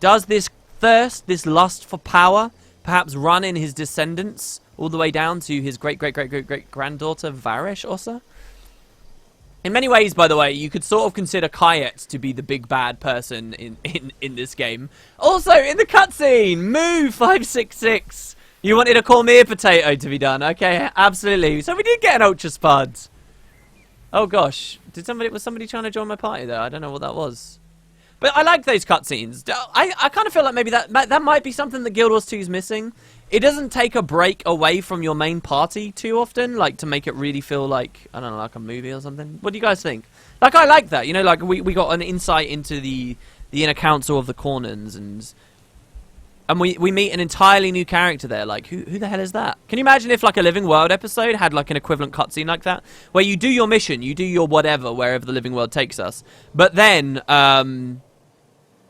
Does this thirst, this lust for power, perhaps run in his descendants all the way down to his great-great-great-great-great-granddaughter Varesh Ossa? In many ways, by the way, you could sort of consider Kayet to be the big bad person in this game. Also, in the cutscene, move 566. You wanted a Cormier potato to be done. Okay, absolutely. So we did get an Ultra Spud. Oh gosh, was somebody trying to join my party there? I don't know what that was. But I like those cutscenes. I kind of feel like maybe that might be something that Guild Wars 2 is missing. It doesn't take a break away from your main party too often, like to make it really feel like, I don't know, like a movie or something. What do you guys think? Like, I like that, you know, like we got an insight into the inner council of the Cornans, and And we meet an entirely new character there. Like, who the hell is that? Can you imagine if, like, a Living World episode had, like, an equivalent cutscene like that? Where you do your mission, you do your whatever, wherever the Living World takes us. But then,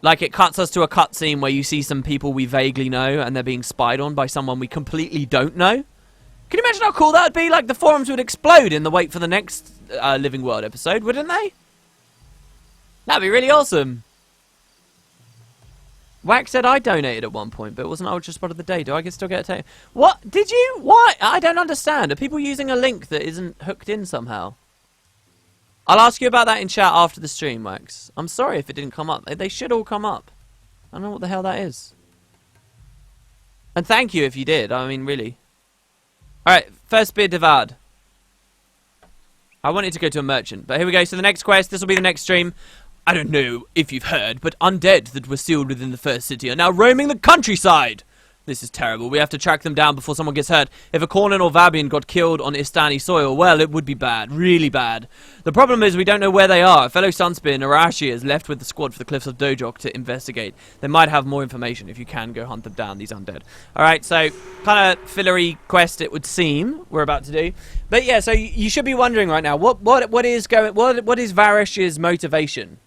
like, it cuts us to a cutscene where you see some people we vaguely know and they're being spied on by someone we completely don't know. Can you imagine how cool that would be? Like, the forums would explode in the wait for the next Living World episode, wouldn't they? That'd be really awesome. Wax said I donated at one point, but wasn't Ultra Spot of the Day. Do I still get a take? What? Did you? Why? I don't understand. Are people using a link that isn't hooked in somehow? I'll ask you about that in chat after the stream, Wax. I'm sorry if it didn't come up. They should all come up. I don't know what the hell that is. And thank you if you did. I mean, really. Alright, first beer devoured. I wanted to go to a merchant, but here we go. So the next quest, this will be the next stream. I don't know if you've heard, but undead that were sealed within the first city are now roaming the countryside. This is terrible. We have to track them down before someone gets hurt. If a Cornin or Vabian got killed on Istani soil, well, it would be bad. Really bad. The problem is we don't know where they are. A fellow Sunspear, Narashi, is left with the squad for the cliffs of Dojok to investigate. They might have more information if you can go hunt them down, these undead. Alright, so kind of fillery quest it would seem we're about to do. But yeah, so you should be wondering right now, what is Varish's motivation?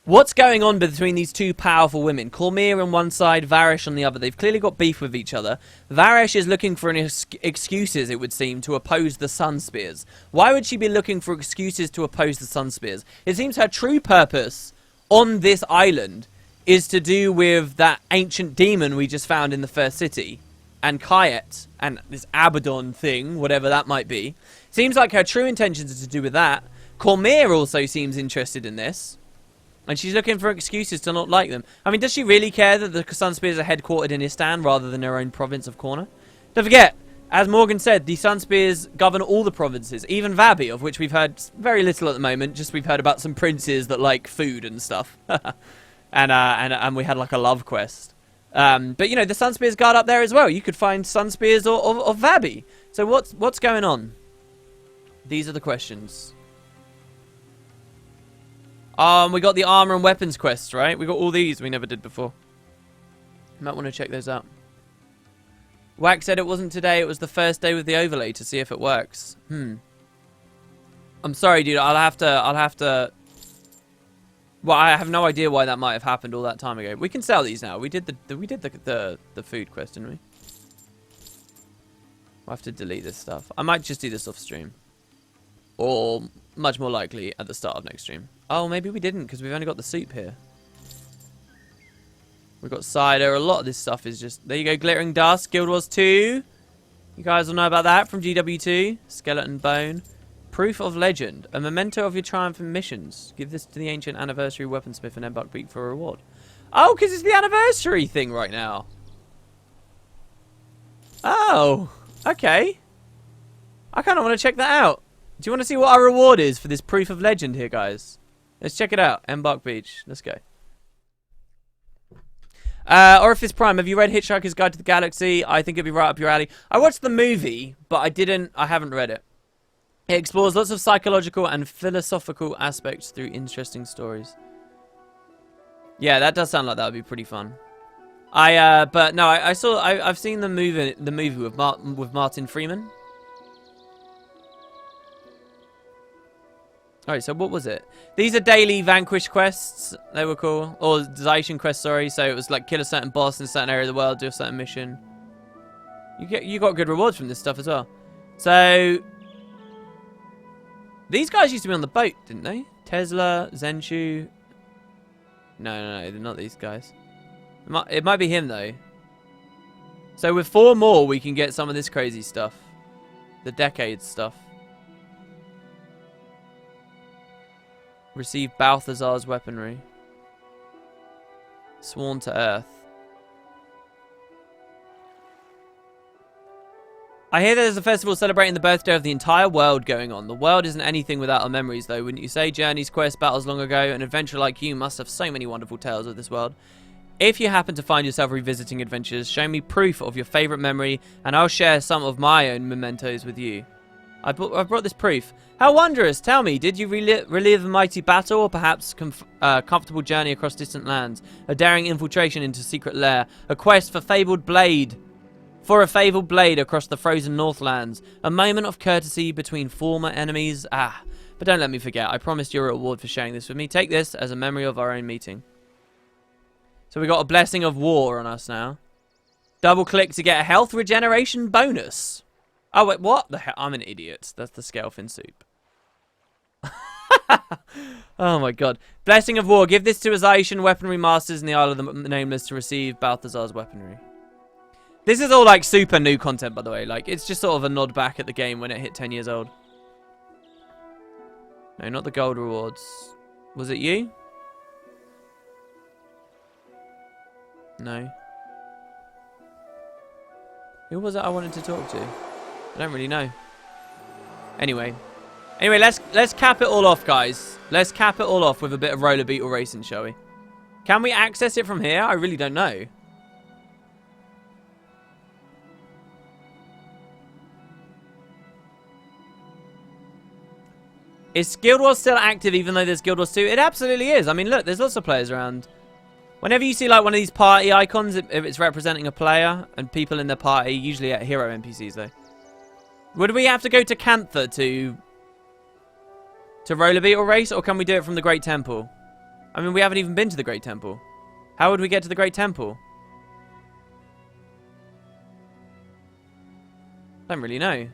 What's going on between these two powerful women? Cormyr on one side, Varish on the other. They've clearly got beef with each other. Varish is looking for excuses, it would seem, to oppose the Sunspears. Why would she be looking for excuses to oppose the Sunspears? It seems her true purpose on this island is to do with that ancient demon we just found in the first city. And Kayet, and this Abaddon thing, whatever that might be. Seems like her true intentions are to do with that. Cormyr also seems interested in this. And she's looking for excuses to not like them. I mean, does she really care that the Sunspears are headquartered in Istan rather than her own province of Corner? Don't forget, as Morgan said, the Sunspears govern all the provinces, even Vabi, of which we've heard very little at the moment. Just we've heard about some princes that like food and stuff. and we had like a love quest. But, you know, the Sunspears guard up there as well. You could find Sunspears or Vabi. So what's going on? These are the questions. We got the armor and weapons quests, right? We got all these we never did before. Might want to check those out. Wax said it wasn't today, it was the first day with the overlay to see if it works. I'm sorry, dude. I'll have to... Well, I have no idea why that might have happened all that time ago. We can sell these now. We did the food quest, didn't we? I'll have to delete this stuff. I might just do this off stream. Or, much more likely, at the start of next stream. Oh, maybe we didn't, because we've only got the soup here. We've got cider. A lot of this stuff is just... There you go, Glittering Dust. Guild Wars 2. You guys will know about that from GW2. Skeleton Bone. Proof of Legend. A memento of your triumphant missions. Give this to the ancient anniversary weaponsmith and Embark Beak for a reward. Oh, because it's the anniversary thing right now. Oh, okay. I kind of want to check that out. Do you want to see what our reward is for this proof of legend here, guys? Let's check it out. Embark Beach. Let's go. Orifice Prime, have you read Hitchhiker's Guide to the Galaxy? I think it'd be right up your alley. I watched the movie, but I haven't read it. It explores lots of psychological and philosophical aspects through interesting stories. Yeah, that does sound like that would be pretty fun. But no, I've seen the movie with Martin Freeman. Alright, so what was it? These are daily Vanquish quests. They were cool. Or Zaishin quests, sorry. So it was like kill a certain boss in a certain area of the world, do a certain mission. You got good rewards from this stuff as well. So these guys used to be on the boat, didn't they? Tesla, Zenshu. No, they're not these guys. It might be him though. So with 4 more, we can get some of this crazy stuff. The Decades stuff. Receive Balthazar's weaponry. Sworn to Earth. I hear there's a festival celebrating the birthday of the entire world going on. The world isn't anything without our memories, though, wouldn't you say? Journeys, quests, battles long ago. An adventurer like you must have so many wonderful tales of this world. If you happen to find yourself revisiting adventures, show me proof of your favourite memory, and I'll share some of my own mementos with you. I brought this proof. How wondrous! Tell me, did you relive a mighty battle, or perhaps comfortable journey across distant lands? A daring infiltration into secret lair? A quest for fabled blade? For a fabled blade across the frozen Northlands? A moment of courtesy between former enemies? Ah, but don't let me forget. I promised you a reward for sharing this with me. Take this as a memory of our own meeting. So we got a blessing of war on us now. Double click to get a health regeneration bonus. Oh, wait, what the hell? I'm an idiot. That's the Scalefin soup. Oh, my God. Blessing of War. Give this to Azaishan weaponry masters in the Isle of the Nameless to receive Balthazar's weaponry. This is all, like, super new content, by the way. Like, it's just sort of a nod back at the game when it hit 10 years old. No, not the gold rewards. Was it you? No. Who was it I wanted to talk to? I don't really know. Anyway, let's cap it all off, guys. Let's cap it all off with a bit of roller beetle racing, shall we? Can we access it from here? I really don't know. Is Guild Wars still active even though there's Guild Wars 2? It absolutely is. I mean, look, there's lots of players around. Whenever you see like one of these party icons, if it's representing a player and people in their party, usually at hero NPCs though. Would we have to go to Cantha to roller beetle race, or can we do it from the Great Temple? I mean, we haven't even been to the Great Temple. How would we get to the Great Temple? I don't really know.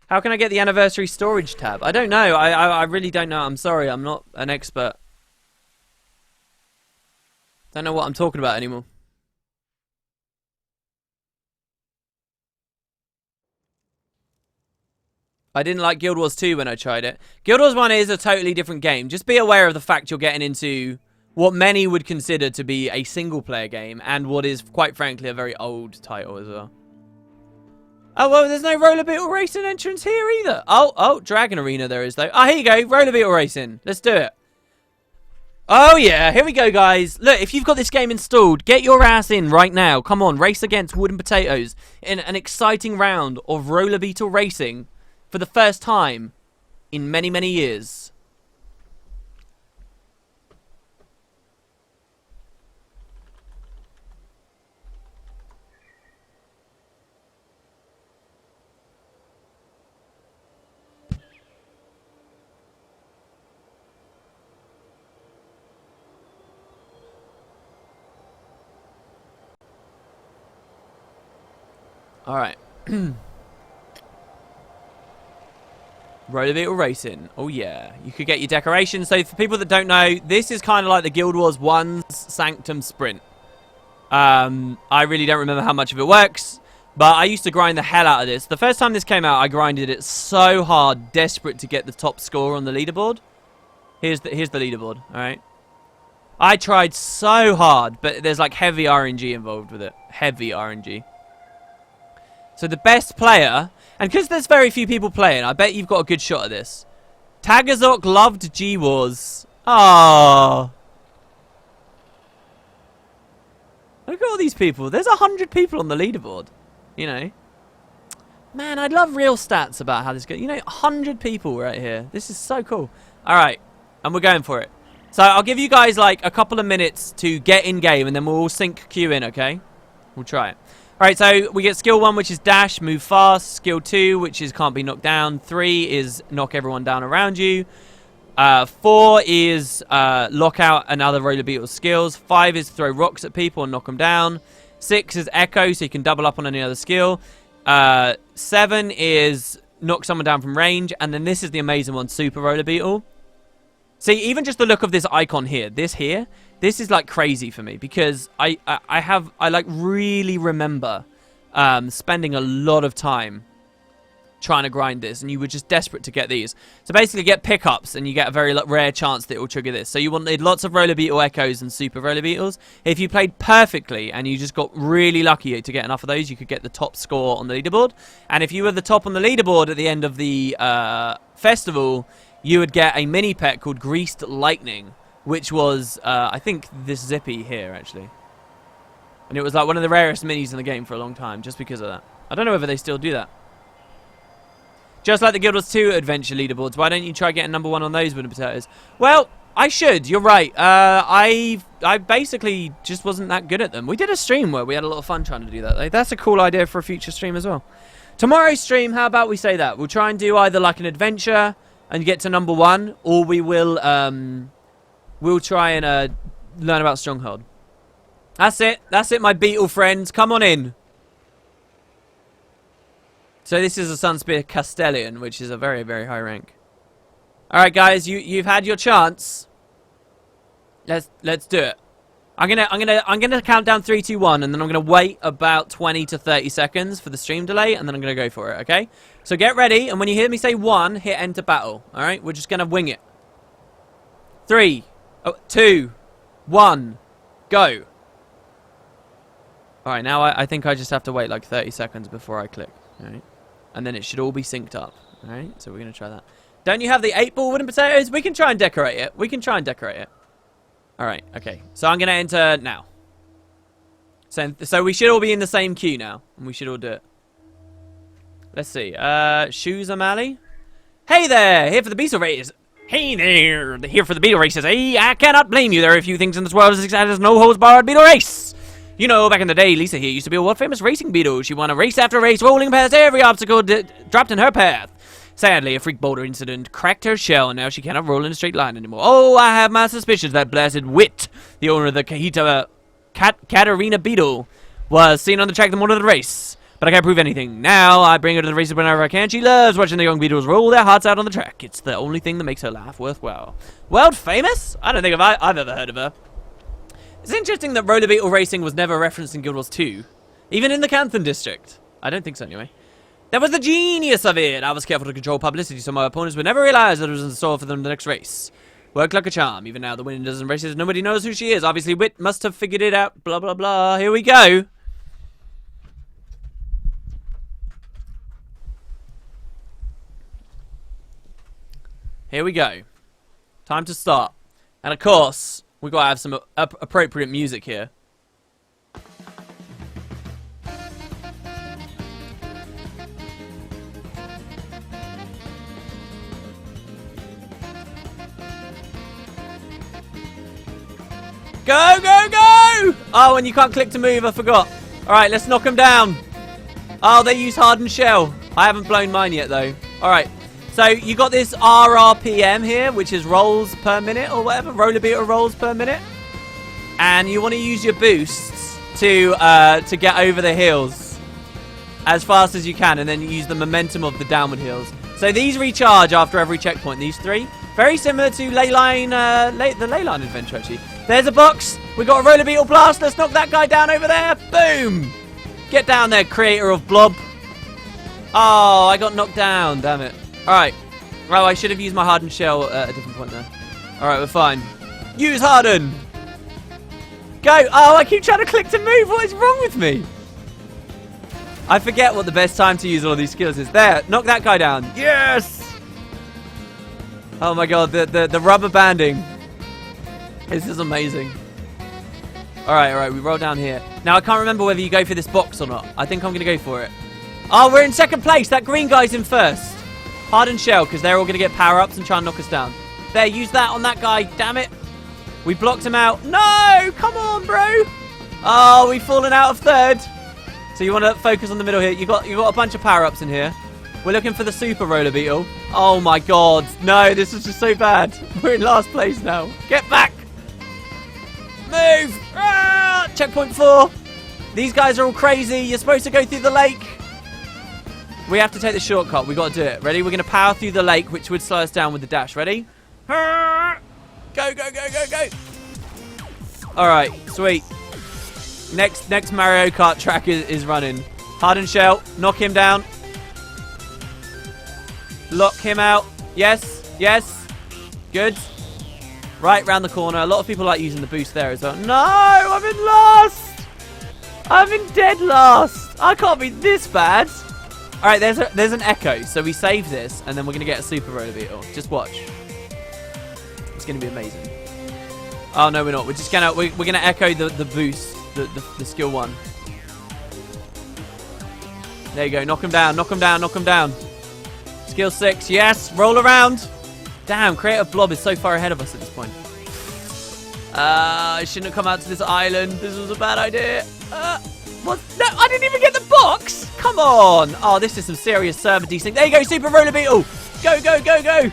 How can I get the anniversary storage tab? I don't know. I really don't know. I'm sorry. I'm not an expert. Don't know what I'm talking about anymore. I didn't like Guild Wars 2 when I tried it. Guild Wars 1 is a totally different game. Just be aware of the fact you're getting into what many would consider to be a single-player game, and what is, quite frankly, a very old title as well. Oh, well, there's no roller beetle racing entrance here either. Oh, Dragon Arena there is, though. Oh, here you go. Roller beetle racing. Let's do it. Oh, yeah. Here we go, guys. Look, if you've got this game installed, get your ass in right now. Come on, race against wooden potatoes in an exciting round of roller beetle racing for the first time in many, many years. Alright. Roller beetle racing. Oh, yeah. You could get your decorations. So, for people that don't know, this is kind of like the Guild Wars 1's Sanctum Sprint. I really don't remember how much of it works, but I used to grind the hell out of this. The first time this came out, I grinded it so hard, desperate to get the top score on the leaderboard. Here's the leaderboard, alright? I tried so hard, but there's like heavy RNG involved with it. Heavy RNG. So the best player, and because there's very few people playing, I bet you've got a good shot at this. Tagazok loved G-Wars. Oh. Look at all these people. There's 100 people on the leaderboard. You know. Man, I'd love real stats about how this goes. You know, 100 people right here. This is so cool. Alright. And we're going for it. So I'll give you guys like a couple of minutes to get in game, and then we'll all sync Q in, okay? We'll try it. Alright, so we get skill 1, which is dash, move fast. Skill 2, which is can't be knocked down. 3 is knock everyone down around you. 4 is lock out another roller beetle skills. 5 is throw rocks at people and knock them down. 6 is echo, so you can double up on any other skill. 7 is knock someone down from range. And then this is the amazing one, super roller beetle. See, even just the look of this icon here, this is like crazy for me, because I like really remember spending a lot of time trying to grind this, and you were just desperate to get these. So basically get pickups, and you get a very rare chance that it will trigger this. So you wanted lots of roller beetle echoes and super roller beetles. If you played perfectly and you just got really lucky to get enough of those, you could get the top score on the leaderboard. And if you were the top on the leaderboard at the end of the festival, you would get a mini pet called Greased Lightning, which was, I think, this Zippy here, actually. And it was like one of the rarest minis in the game for a long time, just because of that. I don't know whether they still do that. Just like the Guild Wars 2 adventure leaderboards. Why don't you try getting number 1 on those wooden potatoes? Well, I should. You're right. I basically just wasn't that good at them. We did a stream where we had a lot of fun trying to do that, though. That's a cool idea for a future stream as well. Tomorrow's stream, how about we say that? We'll try and do either like an adventure and get to number 1, or we will we'll try and learn about Stronghold. That's it. That's it, my beetle friends. Come on in. So this is a Sunspear Castellan, which is a very, very high rank. All right, guys, you've had your chance. Let's do it. I'm gonna count down 3, 2, 1, and then I'm gonna wait about 20 to 30 seconds for the stream delay, and then I'm gonna go for it. Okay? So get ready, and when you hear me say 1, hit enter battle. All right? We're just gonna wing it. 3, 2, 1, go. All right. Now I think I just have to wait like 30 seconds before I click. All right? And then it should all be synced up. All right? So we're gonna try that. Don't you have the 8-ball wooden potatoes? We can try and decorate it. We can try and decorate it. Alright, okay. So I'm going to enter now. So we should all be in the same queue now. And we should all do it. Let's see. Shoes O'Malley? Hey there! Here for the Beetle Races. Hey there! Here for the Beetle Races. Hey, I cannot blame you. There are a few things in this world as exciting as no-holds-barred Beetle Race. You know, back in the day, Lisa here used to be a world-famous racing beetle. She won a race after race, rolling past every obstacle dropped in her path. Sadly, a freak boulder incident cracked her shell, and now she cannot roll in a straight line anymore. Oh, I have my suspicions that blasted Wit, the owner of the Katarina Beetle, was seen on the track the morning of the race. But I can't prove anything. Now, I bring her to the races whenever I can. She loves watching the young beetles roll their hearts out on the track. It's the only thing that makes her laugh worthwhile. World famous? I don't think I've ever heard of her. It's interesting that roller beetle racing was never referenced in Guild Wars 2. Even in the Canton district. I don't think so, anyway. That was the genius of it. I was careful to control publicity so my opponents would never realize that it was in store for them in the next race. Worked like a charm. Even now, the winning dozen races, nobody knows who she is. Obviously, Wit must have figured it out. Blah, blah, blah. Here we go. Here we go. Time to start. And of course, we got to have some appropriate music here. Go, go, go! Oh, and you can't click to move, I forgot. Alright, let's knock them down. Oh, they use hardened shell. I haven't blown mine yet, though. Alright, so you got this RRPM here, which is rolls per minute or whatever. Roller beetle rolls per minute. And you want to use your boosts to get over the hills as fast as you can, and then you use the momentum of the downward hills. So these recharge after every checkpoint, these 3. Very similar to the Leyline adventure, actually. There's a box. We got a roller beetle blast. Let's knock that guy down over there. Boom. Get down there, creator of Blob. Oh, I got knocked down. Damn it. All right. Well, I should have used my hardened shell at a different point there. All right, we're fine. Use harden. Go. Oh, I keep trying to click to move. What is wrong with me? I forget what the best time to use all these skills is. There. Knock that guy down. Yes. Oh, my God. The rubber banding. This is amazing. Alright, we roll down here. Now, I can't remember whether you go for this box or not. I think I'm going to go for it. Oh, we're in second place. That green guy's in first. Hardened shell, because they're all going to get power-ups and try and knock us down. There, use that on that guy. Damn it. We blocked him out. No! Come on, bro. Oh, we've fallen out of third. So you want to focus on the middle here. You got a bunch of power-ups in here. We're looking for the super roller beetle. Oh, my God. No, this is just so bad. We're in last place now. Get back. Move! Ah! Checkpoint 4. These guys are all crazy. You're supposed to go through the lake. We have to take the shortcut. We got to do it. Ready? We're going to power through the lake, which would slow us down with the dash. Ready? Go, go, go, go, go. All right. Sweet. Next Mario Kart track is running. Hardened shell. Knock him down. Lock him out. Yes. Yes. Good. Right round the corner. A lot of people like using the boost there as well. No, I'm in last. I'm in dead last. I can't be this bad. All right, there's an echo. So we save this, and then we're gonna get a super roller beetle. Just watch. It's gonna be amazing. Oh no, we're not. We're just gonna we're gonna echo the boost, the skill 1. There you go. Knock him down. Knock him down. Knock him down. Skill 6, yes. Roll around. Damn, Creative Blob is so far ahead of us at this point. I shouldn't have come out to this island. This was a bad idea. What? No, I didn't even get the box. Come on. Oh, this is some serious server desync. There you go, Super Roller Beetle. Go, go, go, go.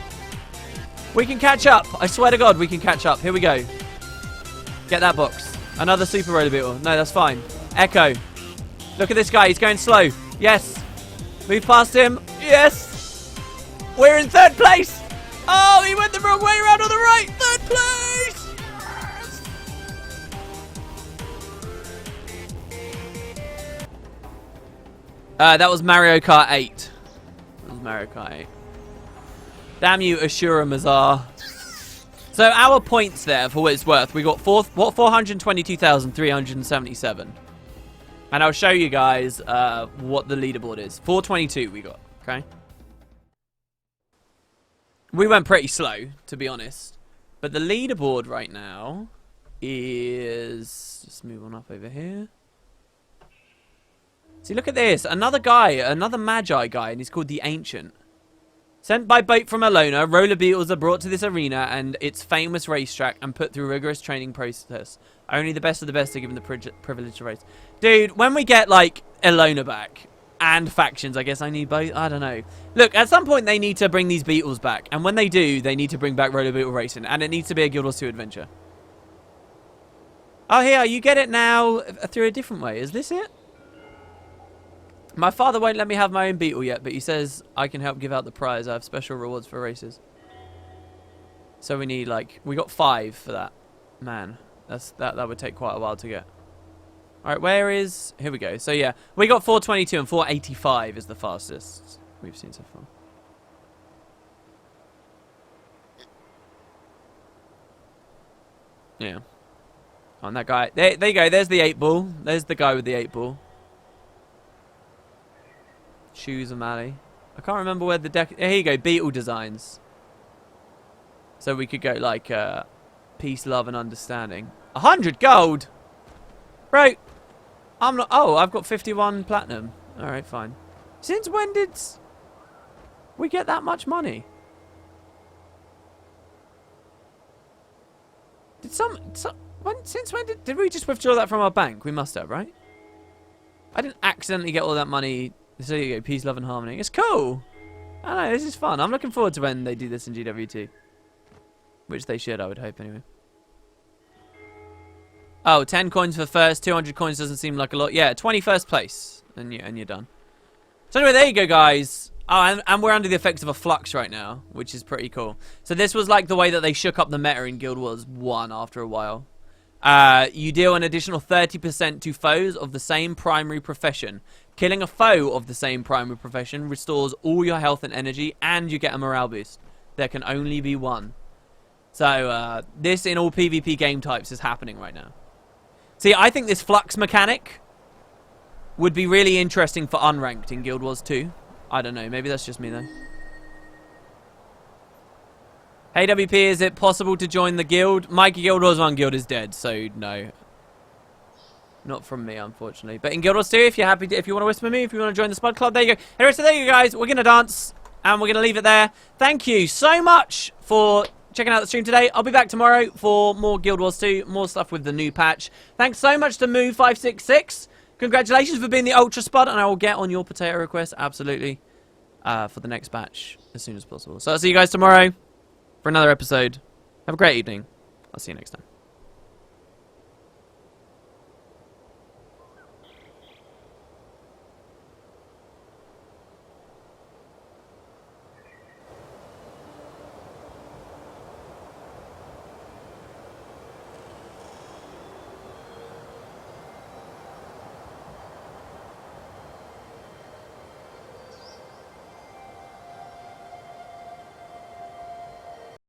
We can catch up. I swear to God, we can catch up. Here we go. Get that box. Another Super Roller Beetle. No, that's fine. Echo. Look at this guy. He's going slow. Yes. Move past him. Yes. We're in 3rd place. Oh, he went the wrong way around on the right. 3rd place. That was Mario Kart 8. That was Mario Kart 8. Damn you, Ashura Mazar. So our points there, for what it's worth, we got 422,377. And I'll show you guys what the leaderboard is. 422 we got, okay? We went pretty slow, to be honest. But the leaderboard right now is... Just move on up over here. See, look at this. Another guy, another Magi guy, and he's called the Ancient. Sent by boat from Alona, roller beetles are brought to this arena and its famous racetrack and put through rigorous training process. Only the best of the best are given the privilege to race. Dude, when we get, like, Alona back and factions, I guess I need both. I don't know. Look, at some point they need to bring these beetles back. And when they do, they need to bring back roller beetle racing. And it needs to be a Guild Wars 2 adventure. Oh, here, you get it now through a different way. Is this it? My father won't let me have my own beetle yet, but he says I can help give out the prize. I have special rewards for races. So we need, like, we got 5 for that. Man, that would take quite a while to get. Alright, where is... Here we go. So, yeah, we got 422 and 485 is the fastest we've seen so far. Yeah. On that guy. There you go. There's the 8-ball. There's the guy with the 8-ball. Shoes O'Malley. I can't remember where the deck... Here you go. Beetle designs. So we could go like peace, love, and understanding. 100 gold! Bro, I'm not... Oh, I've got 51 platinum. Alright, fine. Since when did we get that much money? Did since when did we just withdraw that from our bank? We must have, right? I didn't accidentally get all that money. So you go, peace, love, and harmony. It's cool. I know, this is fun. I'm looking forward to when they do this in GW2. Which they should, I would hope, anyway. Oh, 10 coins for first, 200 coins doesn't seem like a lot. Yeah, 21st place, and you're done. So anyway, there you go, guys. Oh, and we're under the effects of a flux right now, which is pretty cool. So this was like the way that they shook up the meta in Guild Wars 1 after a while. You deal an additional 30% to foes of the same primary profession. Killing a foe of the same primary profession restores all your health and energy, and you get a morale boost. There can only be one. So, this in all PvP game types is happening right now. See, I think this flux mechanic would be really interesting for unranked in Guild Wars 2. I don't know, maybe that's just me though. Hey WP, is it possible to join the guild? My Guild Wars 1 guild is dead, so no. Not from me, unfortunately. But in Guild Wars 2, if you're happy, if you want to whisper me, if you want to join the Spud Club, there you go. Anyway, so there you go, guys. We're going to dance, and we're going to leave it there. Thank you so much for checking out the stream today. I'll be back tomorrow for more Guild Wars 2, more stuff with the new patch. Thanks so much to Moo566. Congratulations for being the Ultra Spud, and I will get on your potato request, absolutely, for the next batch as soon as possible. So I'll see you guys tomorrow for another episode. Have a great evening. I'll see you next time.